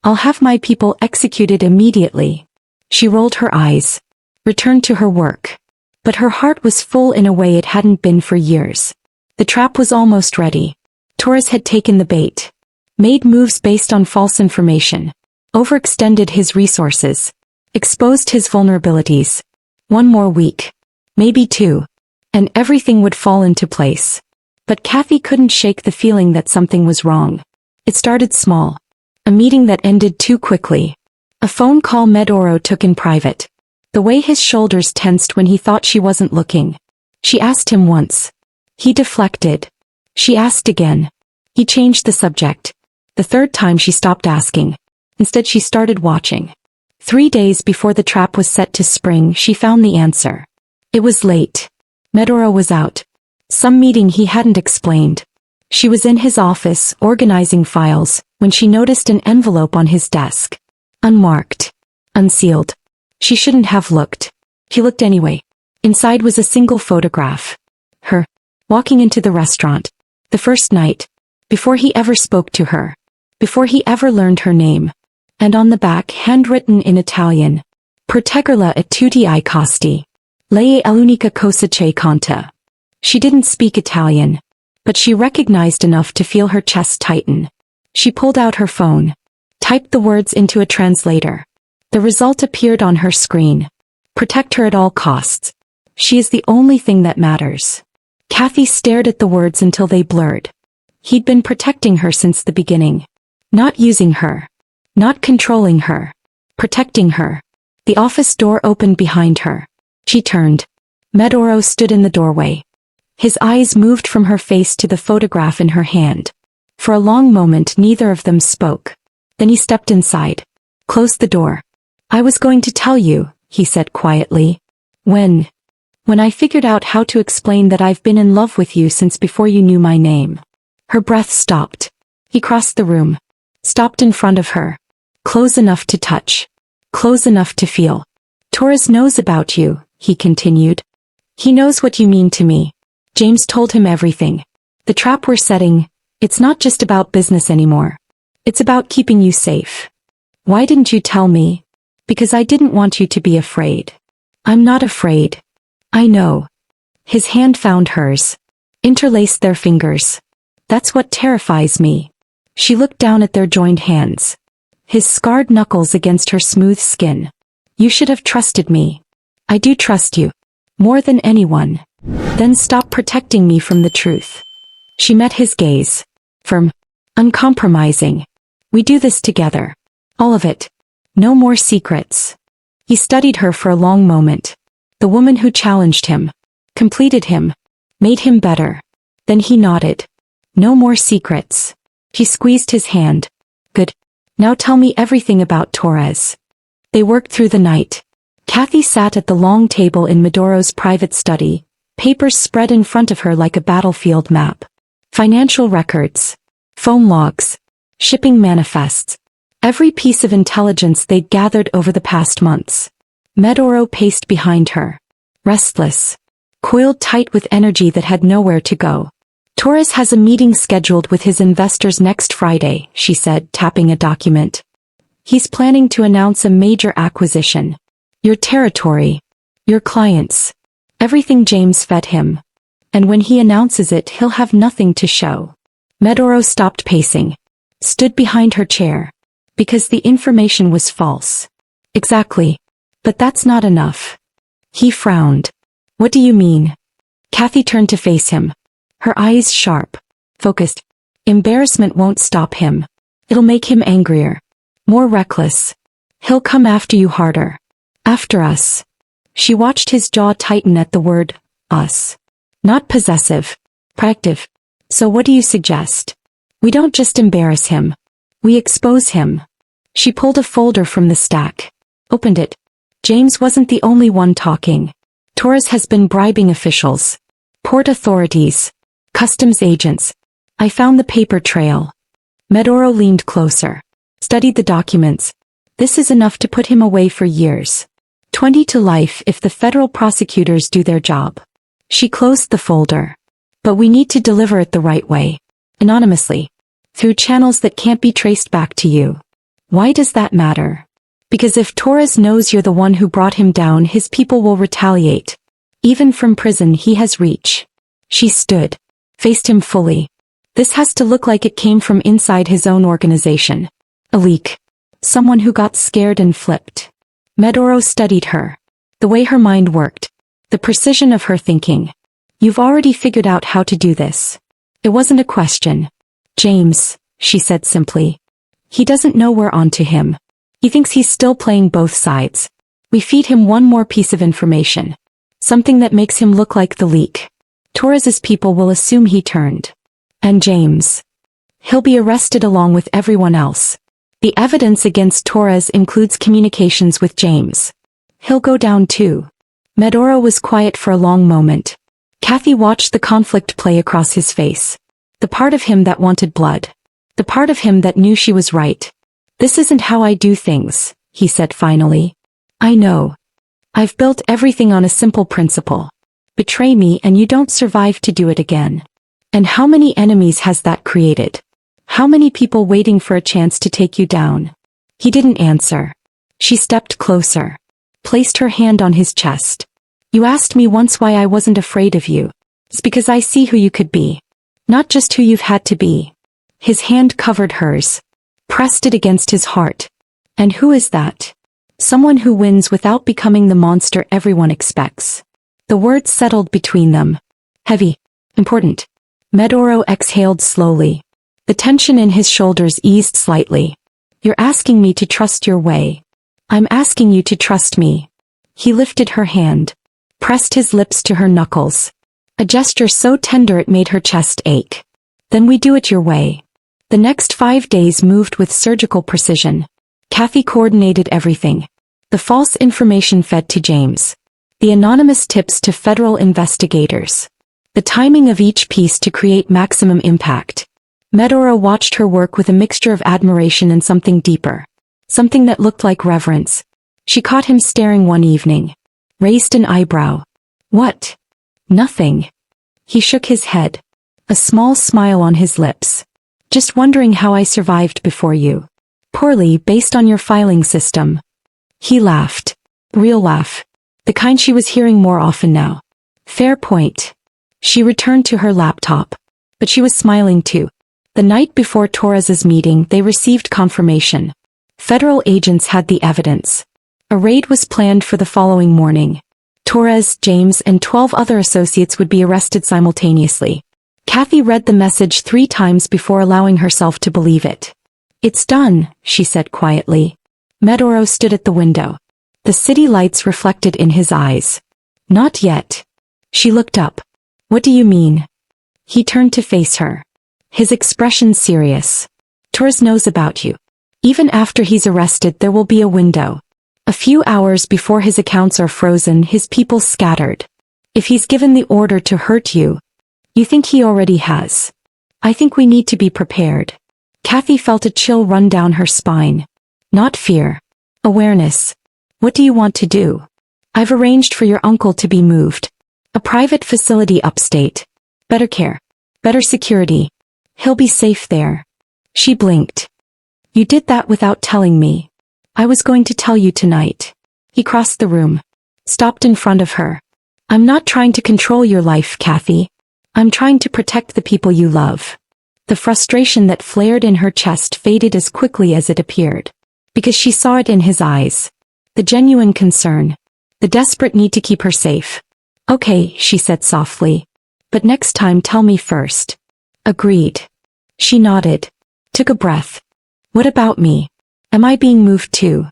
A: "I'll have my people executed immediately." She rolled her eyes. Returned to her work. But her heart was full in a way it hadn't been for years. The trap was almost ready. Torres had taken the bait. Made moves based on false information. Overextended his resources. Exposed his vulnerabilities. 1 more week. Maybe 2. And everything would fall into place. But Kathy couldn't shake the feeling that something was wrong. It started small. A meeting that ended too quickly. A phone call Medoro took in private. The way his shoulders tensed when he thought she wasn't looking. She asked him once. He deflected. She asked again. He changed the subject. The 3rd time she stopped asking. Instead she started watching. 3 days before the trap was set to spring, she found the answer. It was late. Medoro was out. Some meeting he hadn't explained. She was in his office, organizing files, when she noticed an envelope on his desk. Unmarked. Unsealed. She shouldn't have looked. He looked anyway. Inside was a single photograph. Her. Walking into the restaurant. The first night. Before he ever spoke to her. Before he ever learned her name. And on the back, handwritten in Italian. Proteggerla a tutti I costi. Lei è l'unica cosa che conta. She didn't speak Italian. But she recognized enough to feel her chest tighten. She pulled out her phone. Typed the words into a translator. The result appeared on her screen. Protect her at all costs. She is the only thing that matters. Kathy stared at the words until they blurred. He'd been protecting her since the beginning. Not using her. Not controlling her. Protecting her. The office door opened behind her. She turned. Medoro stood in the doorway. His eyes moved from her face to the photograph in her hand. For a long moment neither of them spoke. Then he stepped inside. Closed the door. "I was going to tell you," he said quietly. When I figured out how to explain that I've been in love with you since before you knew my name." Her breath stopped. He crossed the room. Stopped in front of her. Close enough to touch. Close enough to feel. "Torres knows about you," he continued. "He knows what you mean to me." James told him everything. "The trap we're setting, it's not just about business anymore. It's about keeping you safe." "Why didn't you tell me?" "Because I didn't want you to be afraid." "I'm not afraid." "I know." His hand found hers. Interlaced their fingers. "That's what terrifies me." She looked down at their joined hands. His scarred knuckles against her smooth skin. You should have trusted me. I do trust you. More than anyone. Then stop protecting me from the truth. She met his gaze. Firm. Uncompromising. We do this together. All of it. No more secrets. He studied her for a long moment. The woman who challenged him. Completed him. Made him better. Then he nodded. No more secrets. She squeezed his hand. Good. Now tell me everything about Torres. They worked through the night. Kathy sat at the long table in Medoro's private study, papers spread in front of her like a battlefield map. Financial records. Phone logs. Shipping manifests. Every piece of intelligence they'd gathered over the past months. Medoro paced behind her. Restless. Coiled tight with energy that had nowhere to go. Torres has a meeting scheduled with his investors next Friday, she said, tapping a document. He's planning to announce a major acquisition. Your territory. Your clients. Everything James fed him. And when he announces it, he'll have nothing to show. Medoro stopped pacing. Stood behind her chair. Because the information was false. Exactly. But that's not enough. He frowned. What do you mean? Kathy turned to face him. Her eyes sharp. Focused. Embarrassment won't stop him. It'll make him angrier. More reckless. He'll come after you harder. After us. She watched his jaw tighten at the word, us. Not possessive. Proactive. So what do you suggest? We don't just embarrass him. We expose him. She pulled a folder from the stack. Opened it. James wasn't the only one talking. Torres has been bribing officials. Port authorities. Customs agents. I found the paper trail. Medoro leaned closer. Studied the documents. This is enough to put him away for years. 20 to life if the federal prosecutors do their job. She closed the folder. But we need to deliver it the right way. Anonymously. Through channels that can't be traced back to you. Why does that matter? Because if Torres knows you're the one who brought him down, his people will retaliate. Even from prison he has reach. She stood. Faced him fully. This has to look like it came from inside his own organization. A leak. Someone who got scared and flipped. Medoro studied her. The way her mind worked. The precision of her thinking. You've already figured out how to do this. It wasn't a question. James, she said simply. He doesn't know we're onto him. He thinks he's still playing both sides. We feed him one more piece of information. Something that makes him look like the leak. Torres's people will assume he turned. And James. He'll be arrested along with everyone else. The evidence against Torres includes communications with James. He'll go down too. Medoro was quiet for a long moment. Kathy watched the conflict play across his face. The part of him that wanted blood. The part of him that knew she was right. This isn't how I do things, he said finally. I know. I've built everything on a simple principle. Betray me and you don't survive to do it again. And how many enemies has that created? How many people waiting for a chance to take you down? He didn't answer. She stepped closer. Placed her hand on his chest. You asked me once why I wasn't afraid of you. It's because I see who you could be. Not just who you've had to be. His hand covered hers. Pressed it against his heart. And who is that? Someone who wins without becoming the monster everyone expects. The words settled between them. Heavy. Important. Medoro exhaled slowly. The tension in his shoulders eased slightly. You're asking me to trust your way. I'm asking you to trust me. He lifted her hand. Pressed his lips to her knuckles. A gesture so tender it made her chest ache. Then we do it your way. The next 5 days moved with surgical precision. Kathy coordinated everything. The false information fed to James. The anonymous tips to federal investigators. The timing of each piece to create maximum impact. Medoro watched her work with a mixture of admiration and something deeper. Something that looked like reverence. She caught him staring one evening. Raised an eyebrow. What? Nothing. He shook his head. A small smile on his lips. Just wondering how I survived before you. Poorly based on your filing system. He laughed. Real laugh. The kind she was hearing more often now. Fair point. She returned to her laptop. But she was smiling too. The night before Torres's meeting they received confirmation. Federal agents had the evidence. A raid was planned for the following morning. Torres, James, and 12 other associates would be arrested simultaneously. Kathy read the message 3 times before allowing herself to believe it. "It's done," she said quietly. Medoro stood at the window. The city lights reflected in his eyes. "Not yet." She looked up. "What do you mean?" He turned to face her. His expression serious. "Torres knows about you. Even after he's arrested, there will be a window. A few hours before his accounts are frozen, his people scattered. If he's given the order to hurt you, you think he already has. I think we need to be prepared." Kathy felt a chill run down her spine. Not fear. Awareness. "What do you want to do?" "I've arranged for your uncle to be moved. A private facility upstate. Better care. Better security. He'll be safe there." She blinked. "You did that without telling me." "I was going to tell you tonight." He crossed the room. Stopped in front of her. "I'm not trying to control your life, Kathy. I'm trying to protect the people you love." The frustration that flared in her chest faded as quickly as it appeared. Because she saw it in his eyes. The genuine concern. The desperate need to keep her safe. "Okay," she said softly. "But next time tell me first." "Agreed." She nodded. Took a breath. "What about me? Am I being moved too?"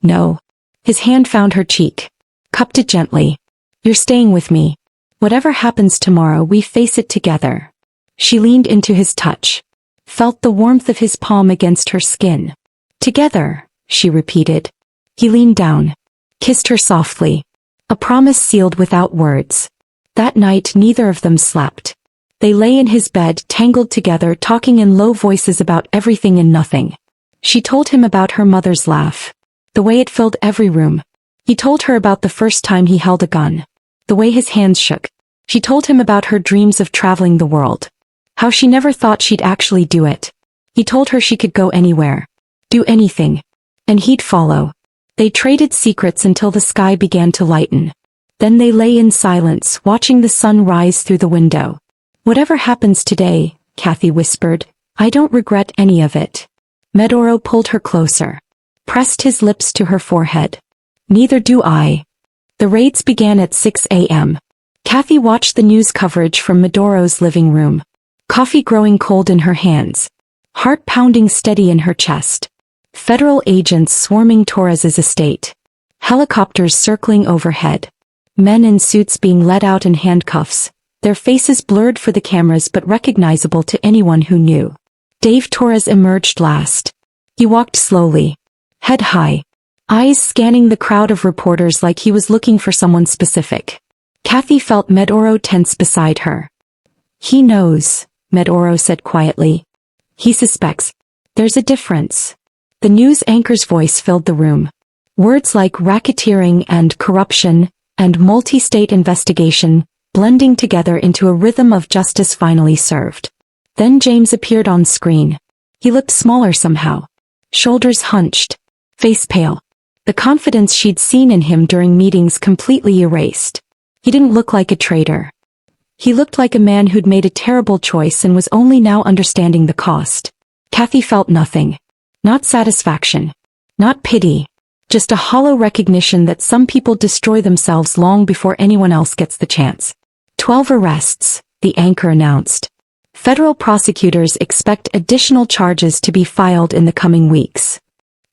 A: "No." His hand found her cheek. Cupped it gently. "You're staying with me. Whatever happens tomorrow, we face it together." She leaned into his touch. Felt the warmth of his palm against her skin. "Together," she repeated. He leaned down. Kissed her softly. A promise sealed without words. That night neither of them slept. They lay in his bed, tangled together, talking in low voices about everything and nothing. She told him about her mother's laugh. The way it filled every room. He told her about the first time he held a gun. The way his hands shook. She told him about her dreams of traveling the world. How she never thought she'd actually do it. He told her she could go anywhere. Do anything. And he'd follow. They traded secrets until the sky began to lighten. Then they lay in silence, watching the sun rise through the window. "Whatever happens today," Kathy whispered, "I don't regret any of it." Medoro pulled her closer. Pressed his lips to her forehead. "Neither do I." The raids began at 6 a.m. Kathy watched the news coverage from Medoro's living room. Coffee growing cold in her hands. Heart pounding steady in her chest. Federal agents swarming Torres's estate. Helicopters circling overhead. Men in suits being led out in handcuffs, their faces blurred for the cameras but recognizable to anyone who knew. Dave Torres emerged last. He walked slowly. Head high. Eyes scanning the crowd of reporters like he was looking for someone specific. Kathy felt Medoro tense beside her. "He knows," Medoro said quietly. "He suspects. There's a difference." The news anchor's voice filled the room. Words like racketeering and corruption and multi-state investigation blending together into a rhythm of justice finally served. Then James appeared on screen. He looked smaller somehow. Shoulders hunched. Face pale. The confidence she'd seen in him during meetings completely erased. He didn't look like a traitor. He looked like a man who'd made a terrible choice and was only now understanding the cost. Kathy felt nothing. Not satisfaction. Not pity. Just a hollow recognition that some people destroy themselves long before anyone else gets the chance. 12 arrests, the anchor announced. Federal prosecutors expect additional charges to be filed in the coming weeks.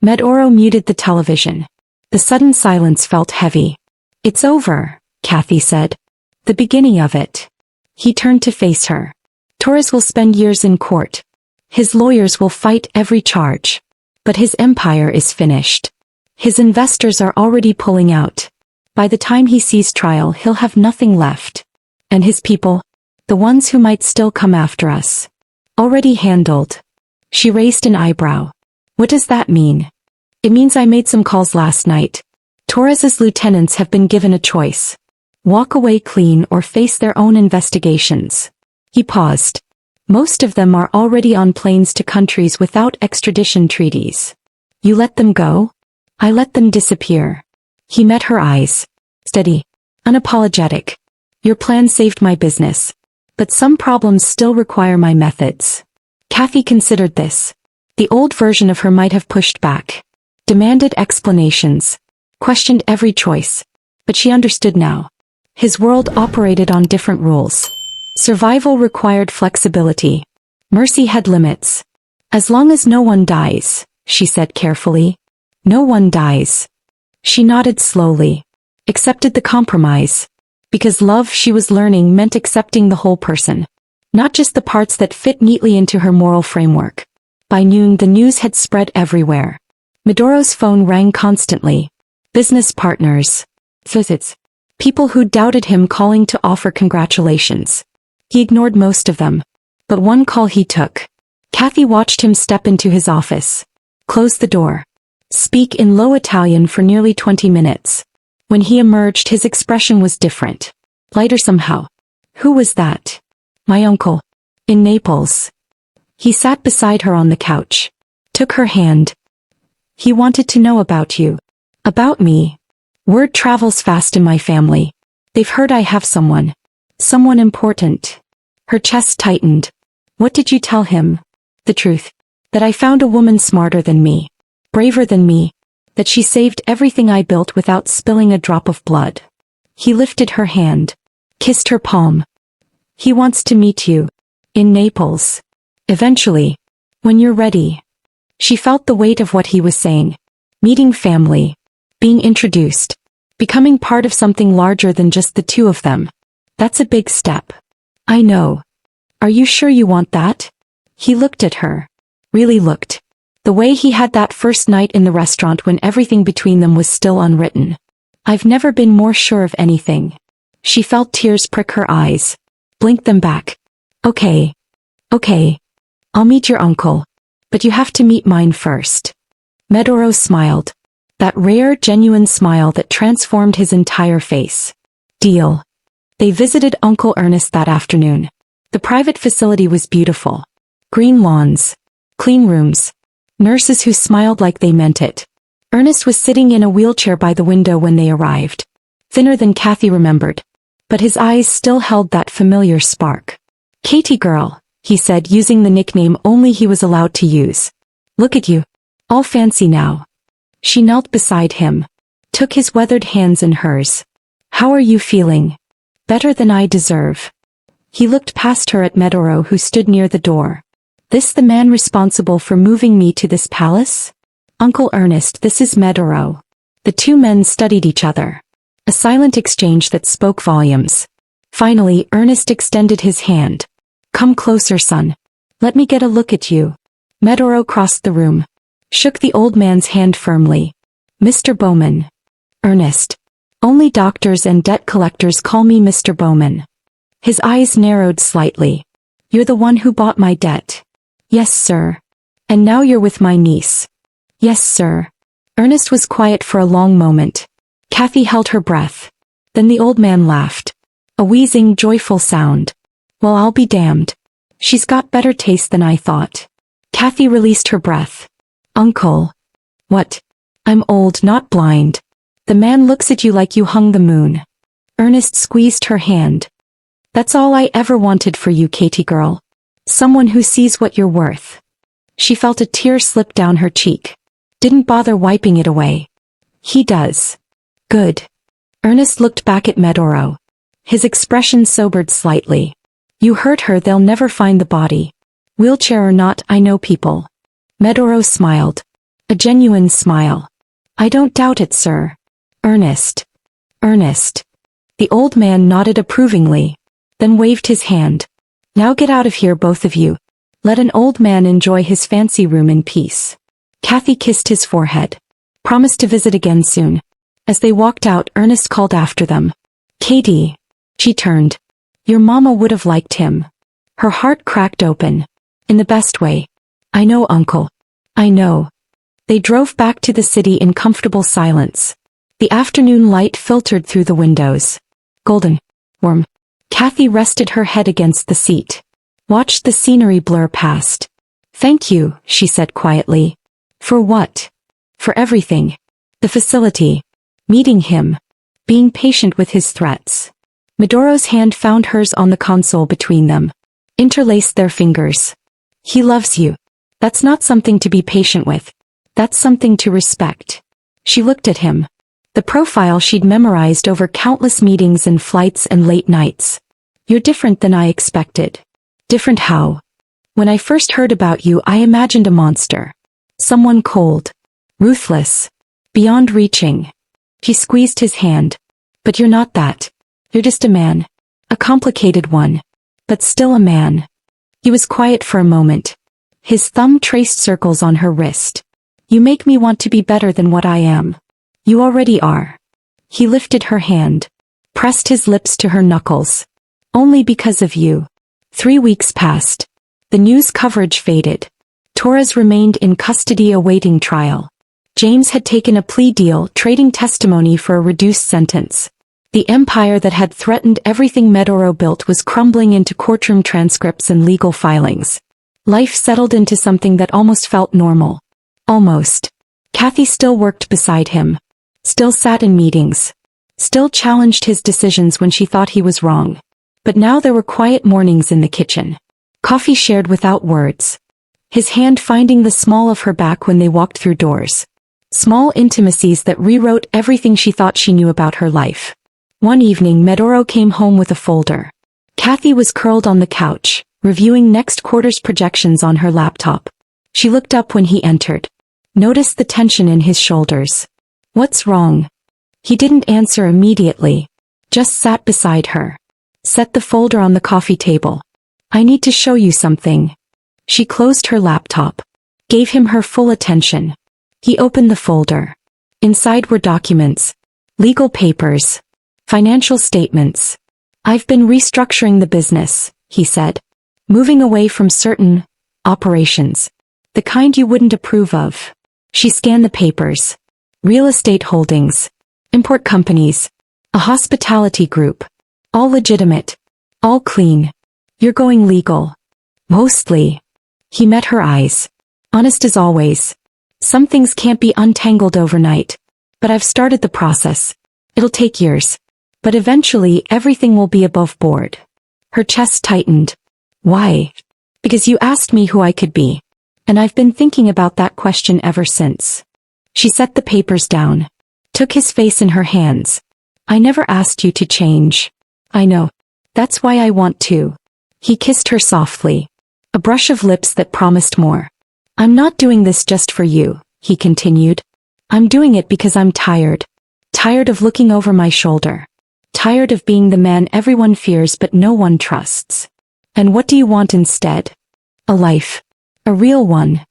A: Medoro muted the television. The sudden silence felt heavy. "It's over," Kathy said. "The beginning of it." He turned to face her. "Torres will spend years in court. His lawyers will fight every charge. But his empire is finished. His investors are already pulling out. By the time he sees trial, he'll have nothing left. And his people, the ones who might still come after us, already handled." She raised an eyebrow. "What does that mean?" "It means I made some calls last night. Torres's lieutenants have been given a choice. Walk away clean or face their own investigations." He paused. "Most of them are already on planes to countries without extradition treaties. You let them go? I let them disappear." He met her eyes. Steady. Unapologetic. "Your plan saved my business. But some problems still require my methods." Kathy considered this. The old version of her might have pushed back. Demanded explanations. questioned every choice. But she understood now. His world operated on different rules. Survival required flexibility. Mercy had limits. As long as no one dies, she said carefully. No one dies. She nodded slowly. Accepted the compromise. Because love, she was learning, meant accepting the whole person. Not just the parts that fit neatly into her moral framework. By noon the news had spread everywhere. Medoro's phone rang constantly. Business partners. Visits. People who doubted him calling to offer congratulations. He ignored most of them. But one call he took. Kathy watched him step into his office. Close the door. Speak in low Italian for nearly 20 minutes. When he emerged, his expression was different. Lighter somehow. Who was that? My uncle. In Naples. He sat beside her on the couch. Took her hand. He wanted to know about you. About me. Word travels fast in my family. They've heard I have someone. Someone important. Her chest tightened. What did you tell him? The truth. That I found a woman smarter than me. Braver than me. That she saved everything I built without spilling a drop of blood. He lifted her hand. Kissed her palm. He wants to meet you. In Naples. Eventually. When you're ready. She felt the weight of what he was saying. Meeting family. Being introduced. Becoming part of something larger than just the two of them. That's a big step. I know. Are you sure you want that? He looked at her. Really looked. The way he had that first night in the restaurant when everything between them was still unwritten. I've never been more sure of anything. She felt tears prick her eyes. Blinked them back. Okay. Okay. I'll meet your uncle. But you have to meet mine first. Medoro smiled. That rare, genuine smile that transformed his entire face. Deal. They visited Uncle Ernest that afternoon. The private facility was beautiful. Green lawns. Clean rooms. Nurses who smiled like they meant it. Ernest was sitting in a wheelchair by the window when they arrived. Thinner than Kathy remembered. But his eyes still held that familiar spark. Katie girl, he said, using the nickname only he was allowed to use. Look at you. All fancy now. She knelt beside him. Took his weathered hands in hers. How are you feeling? Better than I deserve. He looked past her at Medoro, who stood near the door. This the man responsible for moving me to this palace? Uncle Ernest, this is Medoro. The two men studied each other. A silent exchange that spoke volumes. Finally, Ernest extended his hand. Come closer, son. Let me get a look at you. Medoro crossed the room. Shook the old man's hand firmly. Mr. Bowman. Ernest. Only doctors and debt collectors call me Mr. Bowman. His eyes narrowed slightly. You're the one who bought my debt. Yes, sir. And now you're with my niece. Yes, sir. Ernest was quiet for a long moment. Kathy held her breath. Then the old man laughed. A wheezing, joyful sound. Well, I'll be damned. She's got better taste than I thought. Kathy released her breath. Uncle. What? I'm old, not blind. The man looks at you like you hung the moon. Ernest squeezed her hand. That's all I ever wanted for you, Katie girl. Someone who sees what you're worth. She felt a tear slip down her cheek. Didn't bother wiping it away. He does. Good. Ernest looked back at Medoro. His expression sobered slightly. You hurt her, they'll never find the body. Wheelchair or not, I know people. Medoro smiled. A genuine smile. I don't doubt it, sir. Ernest. Ernest. The old man nodded approvingly. Then waved his hand. Now get out of here, both of you. Let an old man enjoy his fancy room in peace. Kathy kissed his forehead. Promised to visit again soon. As they walked out, Ernest called after them. Katie. She turned. Your mama would have liked him. Her heart cracked open. In the best way. I know, uncle. I know. They drove back to the city in comfortable silence. The afternoon light filtered through the windows. Golden. Warm. Kathy rested her head against the seat. Watched the scenery blur past. Thank you, she said quietly. For what? For everything. The facility. Meeting him. Being patient with his threats. Medoro's hand found hers on the console between them. Interlaced their fingers. He loves you. That's not something to be patient with. That's something to respect. She looked at him. The profile she'd memorized over countless meetings and flights and late nights. You're different than I expected. Different how? When I first heard about you, I imagined a monster. Someone cold. Ruthless. Beyond reaching. He squeezed his hand. But you're not that. You're just a man. A complicated one. But still a man. He was quiet for a moment. His thumb traced circles on her wrist. You make me want to be better than what I am. You already are. He lifted her hand. Pressed his lips to her knuckles. Only because of you. 3 weeks passed. The news coverage faded. Torres remained in custody awaiting trial. James had taken a plea deal, trading testimony for a reduced sentence. The empire that had threatened everything Medoro built was crumbling into courtroom transcripts and legal filings. Life settled into something that almost felt normal. Almost. Kathy still worked beside him. Still sat in meetings. Still challenged his decisions when she thought he was wrong. But now there were quiet mornings in the kitchen. Coffee shared without words. His hand finding the small of her back when they walked through doors. Small intimacies that rewrote everything she thought she knew about her life. One evening Medoro came home with a folder. Kathy was curled on the couch, reviewing next quarter's projections on her laptop. She looked up when he entered. Noticed the tension in his shoulders. What's wrong? He didn't answer immediately. Just sat beside her. Set the folder on the coffee table. I need to show you something. She closed her laptop. Gave him her full attention. He opened the folder. Inside were documents. Legal papers. Financial statements. I've been restructuring the business, he said. Moving away from certain operations. The kind you wouldn't approve of. She scanned the papers. Real estate holdings. Import companies. A hospitality group. All legitimate. All clean. You're going legal. Mostly. He met her eyes. Honest as always. Some things can't be untangled overnight. But I've started the process. It'll take years. But eventually everything will be above board. Her chest tightened. Why? Because you asked me who I could be. And I've been thinking about that question ever since. She set the papers down. Took his face in her hands. I never asked you to change. I know. That's why I want to. He kissed her softly. A brush of lips that promised more. I'm not doing this just for you, he continued. I'm doing it because I'm tired. Tired of looking over my shoulder. Tired of being the man everyone fears but no one trusts. And what do you want instead? A life. A real one.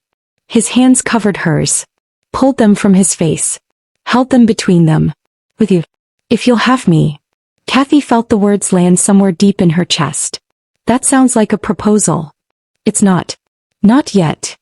A: His hands covered hers. Pulled them from his face. Held them between them. With you. If you'll have me. Kathy felt the words land somewhere deep in her chest. That sounds like a proposal. It's not. Not yet.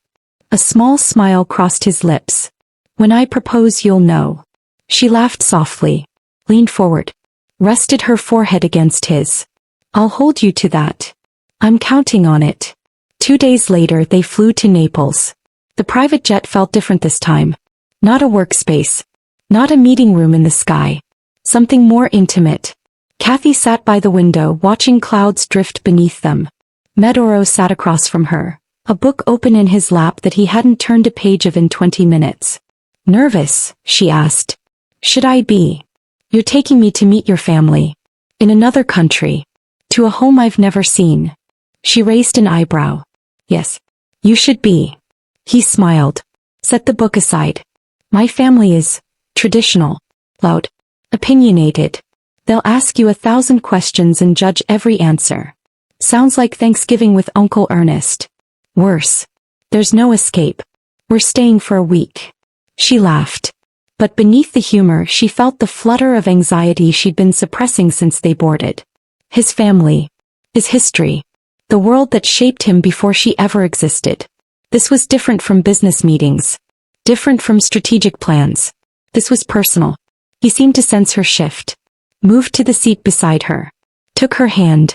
A: A small smile crossed his lips. When I propose you'll know. She laughed softly. Leaned forward. Rested her forehead against his. I'll hold you to that. I'm counting on it. 2 days later they flew to Naples. The private jet felt different this time. Not a workspace. Not a meeting room in the sky. Something more intimate. Kathy sat by the window watching clouds drift beneath them. Medoro sat across from her, a book open in his lap that he hadn't turned a page of in 20 minutes. Nervous? She asked. Should I be? You're taking me to meet your family. In another country. To a home I've never seen. She raised an eyebrow. Yes. You should be. He smiled. Set the book aside. My family is traditional. Loud. Opinionated. They'll ask you 1,000 questions and judge every answer. Sounds like Thanksgiving with Uncle Ernest. Worse. There's no escape. We're staying for a week. She laughed. But beneath the humor she felt the flutter of anxiety she'd been suppressing since they boarded. His family. His history. The world that shaped him before she ever existed. This was different from business meetings. Different from strategic plans. This was personal. He seemed to sense her shift. Moved to the seat beside her. Took her hand.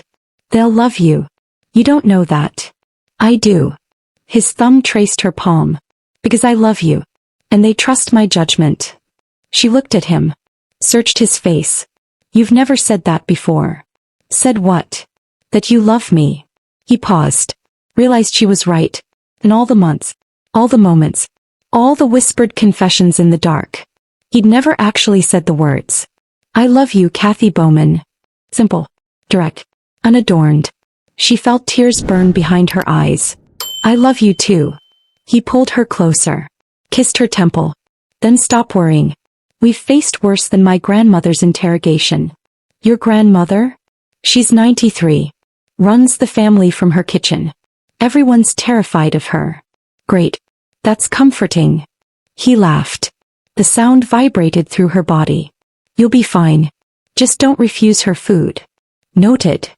A: They'll love you. You don't know that. I do. His thumb traced her palm. Because I love you. And they trust my judgment. She looked at him. Searched his face. You've never said that before. Said what? That you love me. He paused. Realized she was right. And all the months. All the moments. All the whispered confessions in the dark. He'd never actually said the words. I love you, Kathy Bowman. Simple, direct, unadorned. She felt tears burn behind her eyes. I love you too. He pulled her closer, kissed her temple. Then stop worrying. We've faced worse than my grandmother's interrogation. Your grandmother? She's 93. Runs the family from her kitchen. Everyone's terrified of her. Great. That's comforting. He laughed. The sound vibrated through her body. You'll be fine. Just don't refuse her food. Noted.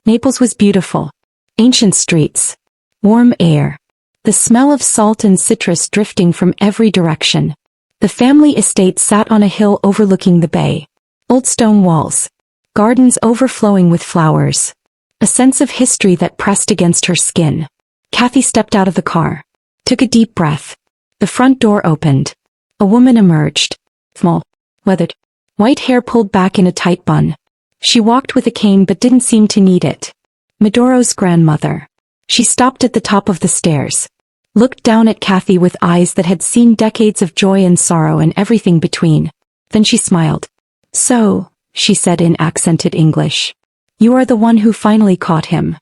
A: Naples was beautiful. Ancient streets. Warm air. The smell of salt and citrus drifting from every direction. The family estate sat on a hill overlooking the bay. Old stone walls. Gardens overflowing with flowers. A sense of history that pressed against her skin. Kathy stepped out of the car. Took a deep breath. The front door opened. A woman emerged. Small. Weathered. White hair pulled back in a tight bun. She walked with a cane but didn't seem to need it. Medoro's grandmother. She stopped at the top of the stairs. Looked down at Kathy with eyes that had seen decades of joy and sorrow and everything between. Then she smiled. So, she said in accented English. You are the one who finally caught him.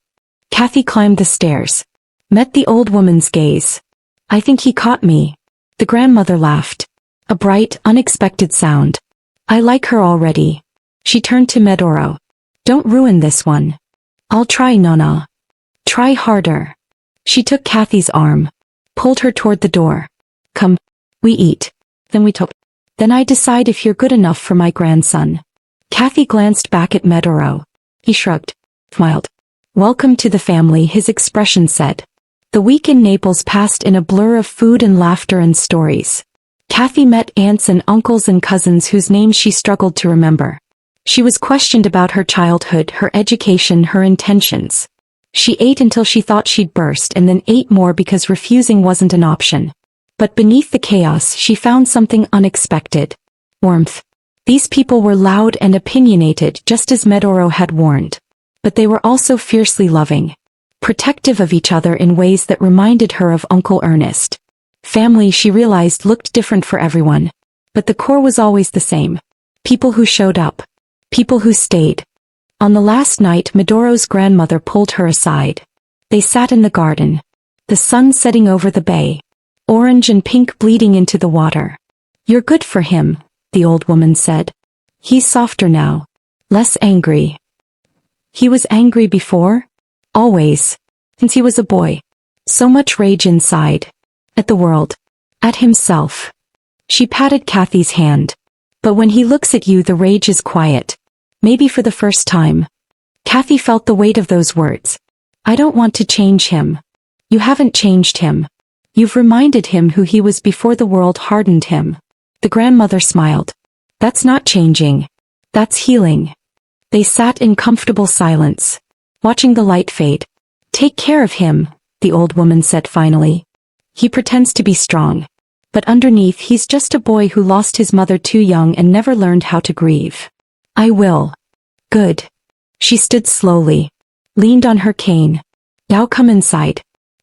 A: Kathy climbed the stairs. Met the old woman's gaze. I think he caught me. The grandmother laughed. A bright, unexpected sound. I like her already. She turned to Medoro. Don't ruin this one. I'll try, Nana. Try harder. She took Kathy's arm. Pulled her toward the door. Come. We eat. Then we talk. Then I decide if you're good enough for my grandson. Kathy glanced back at Medoro. He shrugged. Smiled. Welcome to the family, his expression said. The week in Naples passed in a blur of food and laughter and stories. Kathy met aunts and uncles and cousins whose names she struggled to remember. She was questioned about her childhood, her education, her intentions. She ate until she thought she'd burst and then ate more because refusing wasn't an option. But beneath the chaos she found something unexpected. Warmth. These people were loud and opinionated just as Medoro had warned. But they were also fiercely loving. Protective of each other in ways that reminded her of Uncle Ernest. Family, she realized, looked different for everyone. But the core was always the same. People who showed up. People who stayed. On the last night, Medoro's grandmother pulled her aside. They sat in the garden. The sun setting over the bay. Orange and pink bleeding into the water. You're good for him, the old woman said. He's softer now. Less angry. He was angry before? Always. Since he was a boy. So much rage inside. At the world. At himself. She patted Kathy's hand. But when he looks at you, the rage is quiet. Maybe for the first time. Kathy felt the weight of those words. I don't want to change him. You haven't changed him. You've reminded him who he was before the world hardened him. The grandmother smiled. That's not changing. That's healing. They sat in comfortable silence, watching the light fade. Take care of him, the old woman said finally. He pretends to be strong. But underneath he's just a boy who lost his mother too young and never learned how to grieve. I will. Good. She stood slowly. Leaned on her cane. Now come inside.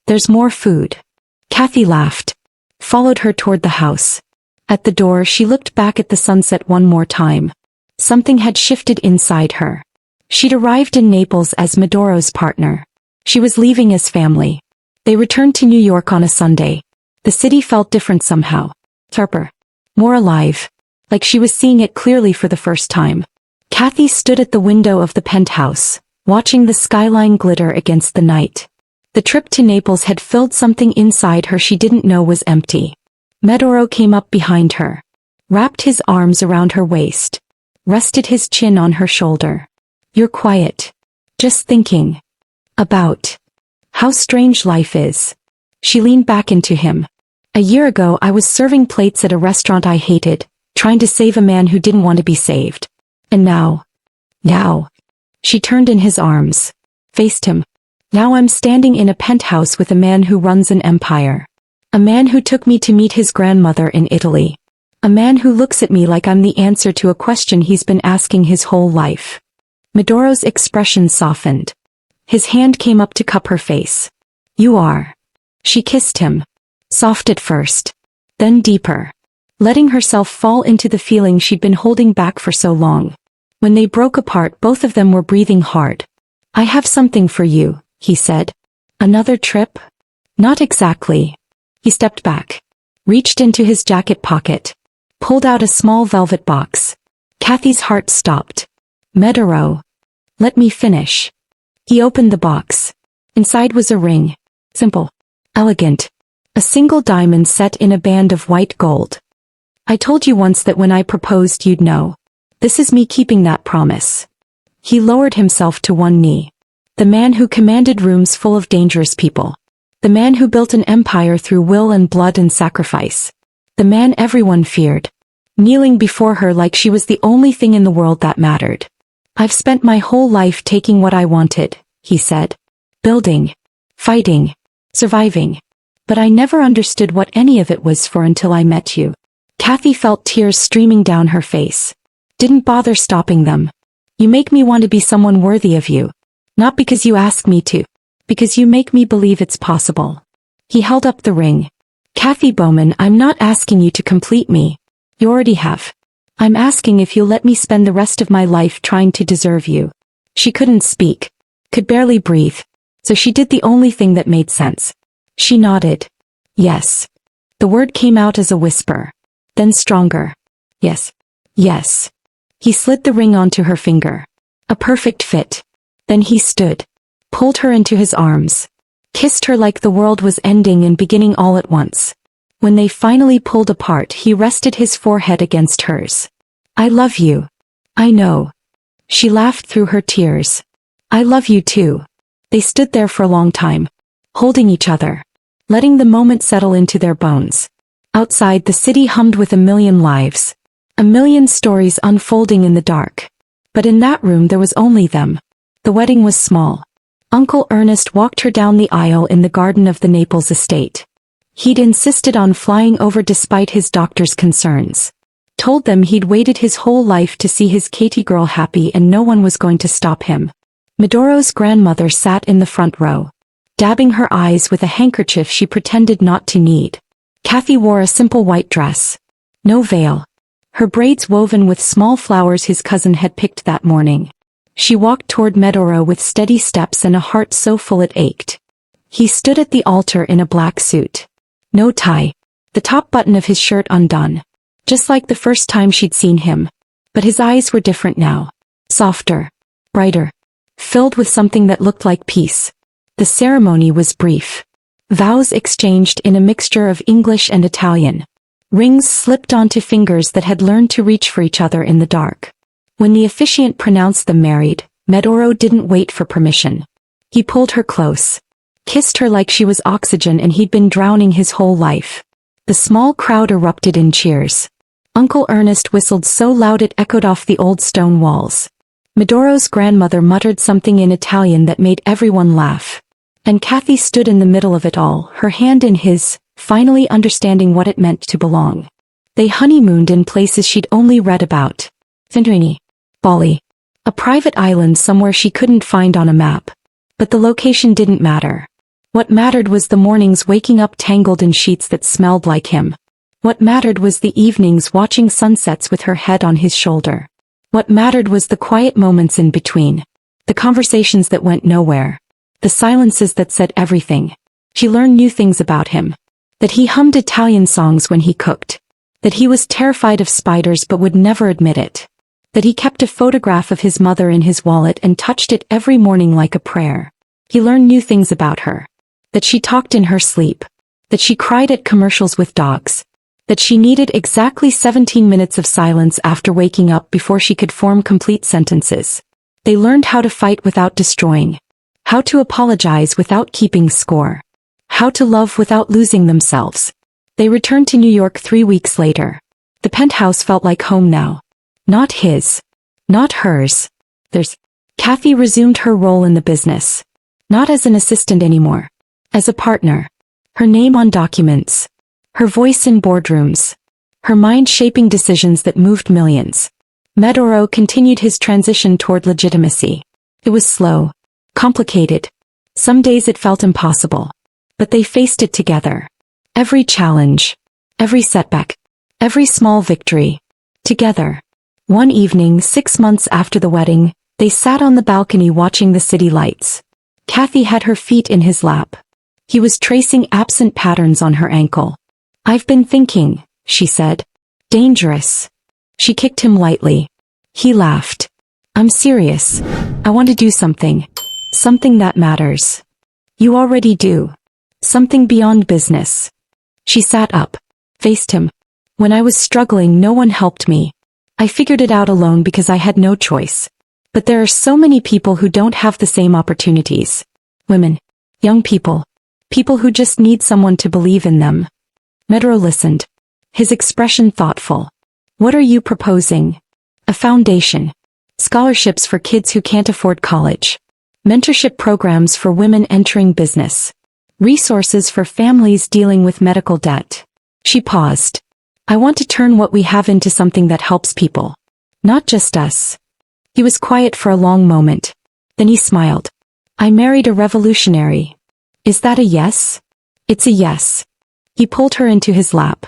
A: There's more food. Kathy laughed. Followed her toward the house. At the door she looked back at the sunset one more time. Something had shifted inside her. She'd arrived in Naples as Medoro's partner. She was leaving as family. They returned to New York on a Sunday. The city felt different somehow. Sharper. More alive. Like she was seeing it clearly for the first time. Kathy stood at the window of the penthouse, watching the skyline glitter against the night. The trip to Naples had filled something inside her she didn't know was empty. Medoro came up behind her. Wrapped his arms around her waist. Rested his chin on her shoulder. You're quiet. Just thinking. About. How strange life is. She leaned back into him. A year ago I was serving plates at a restaurant I hated, trying to save a man who didn't want to be saved. And now. She turned in his arms. Faced him. Now I'm standing in a penthouse with a man who runs an empire. A man who took me to meet his grandmother in Italy. A man who looks at me like I'm the answer to a question he's been asking his whole life. Medoro's expression softened. His hand came up to cup her face. You are. She kissed him. Soft at first. Then deeper. letting herself fall into the feeling she'd been holding back for so long. When they broke apart, both of them were breathing hard. "I have something for you," he said. "Another trip?" "Not exactly." He stepped back, reached into his jacket pocket, pulled out a small velvet box. Kathy's heart stopped. "Medoro. Let me finish." He opened the box. Inside was a ring. Simple. Elegant. A single diamond set in a band of white gold. "I told you once that when I proposed you'd know. This is me keeping that promise." He lowered himself to one knee. The man who commanded rooms full of dangerous people. The man who built an empire through will and blood and sacrifice. The man everyone feared. Kneeling before her like she was the only thing in the world that mattered. "I've spent my whole life taking what I wanted," he said. "Building. Fighting. Surviving. But I never understood what any of it was for until I met you." Kathy felt tears streaming down her face. Didn't bother stopping them. "You make me want to be someone worthy of you. Not because you ask me to. Because you make me believe it's possible." He held up the ring. "Kathy Bowman, I'm not asking you to complete me. You already have. I'm asking if you'll let me spend the rest of my life trying to deserve you." She couldn't speak. Could barely breathe. So she did the only thing that made sense. She nodded. "Yes." The word came out as a whisper. Then stronger. "Yes. Yes." He slid the ring onto her finger. A perfect fit. Then he stood. Pulled her into his arms. Kissed her like the world was ending and beginning all at once. When they finally pulled apart, he rested his forehead against hers. "I love you. I know." She laughed through her tears. "I love you too." They stood there for a long time, holding each other, letting the moment settle into their bones. Outside, the city hummed with a million lives. A million stories unfolding in the dark. But in that room there was only them. The wedding was small. Uncle Ernest walked her down the aisle in the garden of the Naples estate. He'd insisted on flying over despite his doctor's concerns. Told them he'd waited his whole life to see his Katie girl happy and no one was going to stop him. Medoro's grandmother sat in the front row, dabbing her eyes with a handkerchief she pretended not to need. Kathy wore a simple white dress. No veil. Her braids woven with small flowers his cousin had picked that morning. She walked toward Medoro with steady steps and a heart so full it ached. He stood at the altar in a black suit. No tie. The top button of his shirt undone. Just like the first time she'd seen him. But his eyes were different now. Softer. Brighter. Filled with something that looked like peace. The ceremony was brief. Vows exchanged in a mixture of English and Italian. Rings slipped onto fingers that had learned to reach for each other in the dark. When the officiant pronounced them married, Medoro didn't wait for permission. He pulled her close. Kissed her like she was oxygen and he'd been drowning his whole life. The small crowd erupted in cheers. Uncle Ernest whistled so loud it echoed off the old stone walls. Medoro's grandmother muttered something in Italian that made everyone laugh. And Kathy stood in the middle of it all, her hand in his, finally understanding what it meant to belong. They honeymooned in places she'd only read about. Santorini. Bali. A private island somewhere she couldn't find on a map. But the location didn't matter. What mattered was the mornings waking up tangled in sheets that smelled like him. What mattered was the evenings watching sunsets with her head on his shoulder. What mattered was the quiet moments in between. The conversations that went nowhere. The silences that said everything. She learned new things about him. That he hummed Italian songs when he cooked. That he was terrified of spiders but would never admit it. That he kept a photograph of his mother in his wallet and touched it every morning like a prayer. He learned new things about her. That she talked in her sleep. That she cried at commercials with dogs. That she needed exactly 17 minutes of silence after waking up before she could form complete sentences. They learned how to fight without destroying. How to apologize without keeping score. How to love without losing themselves. They returned to New York 3 weeks later. The penthouse felt like home now. Not his. Not hers. Kathy resumed her role in the business. Not as an assistant anymore. As a partner. Her name on documents. Her voice in boardrooms. Her mind shaping decisions that moved millions. Medoro continued his transition toward legitimacy. It was slow. Complicated. Some days it felt impossible. But they faced it together. Every challenge. Every setback. Every small victory. Together. One evening 6 months after the wedding, they sat on the balcony watching the city lights. Kathy had her feet in his lap. He was tracing absent patterns on her ankle. "I've been thinking," she said. "Dangerous." She kicked him lightly. He laughed. "I'm serious. I want to do something. Something that matters." "You already do. Something beyond business." She sat up. Faced him. "When I was struggling, no one helped me. I figured it out alone because I had no choice. But there are so many people who don't have the same opportunities. Women. Young people. People who just need someone to believe in them." Medoro listened. His expression thoughtful. "What are you proposing?" "A foundation. Scholarships for kids who can't afford college. Mentorship programs for women entering business. Resources for families dealing with medical debt." She paused. "I want to turn what we have into something that helps people. Not just us." He was quiet for a long moment. Then he smiled. "I married a revolutionary. Is that a yes?" "It's a yes." He pulled her into his lap.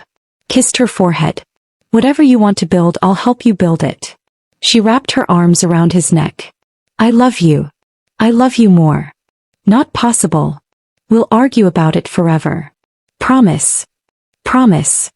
A: Kissed her forehead. "Whatever you want to build, I'll help you build it." She wrapped her arms around his neck. "I love you. I love you more." "Not possible. We'll argue about it forever." "Promise." "Promise."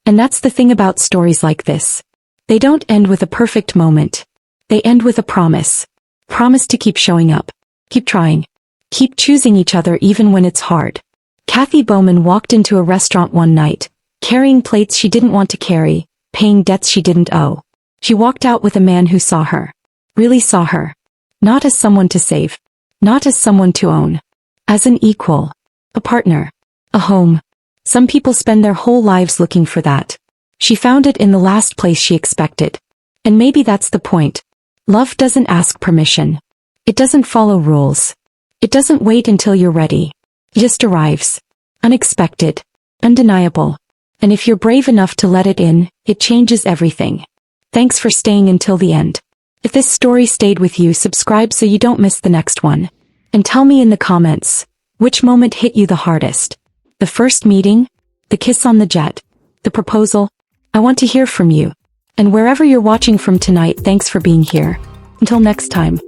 A: And that's the thing about stories like this. They don't end with a perfect moment. They end with a promise. Promise to keep showing up. Keep trying. Keep choosing each other even when it's hard. Kathy Bowman walked into a restaurant one night, carrying plates she didn't want to carry, paying debts she didn't owe. She walked out with a man who saw her. Really saw her. Not as someone to save. Not as someone to own. As an equal. A partner. A home. Some people spend their whole lives looking for that. She found it in the last place she expected. And maybe that's the point. Love doesn't ask permission. It doesn't follow rules. It doesn't wait until you're ready. It just arrives. Unexpected. Undeniable. And if you're brave enough to let it in, it changes everything. Thanks for staying until the end. If this story stayed with you, subscribe so you don't miss the next one. And tell me in the comments, which moment hit you the hardest? The first meeting? The kiss on the jet? The proposal? I want to hear from you. And wherever you're watching from tonight, thanks for being here. Until next time.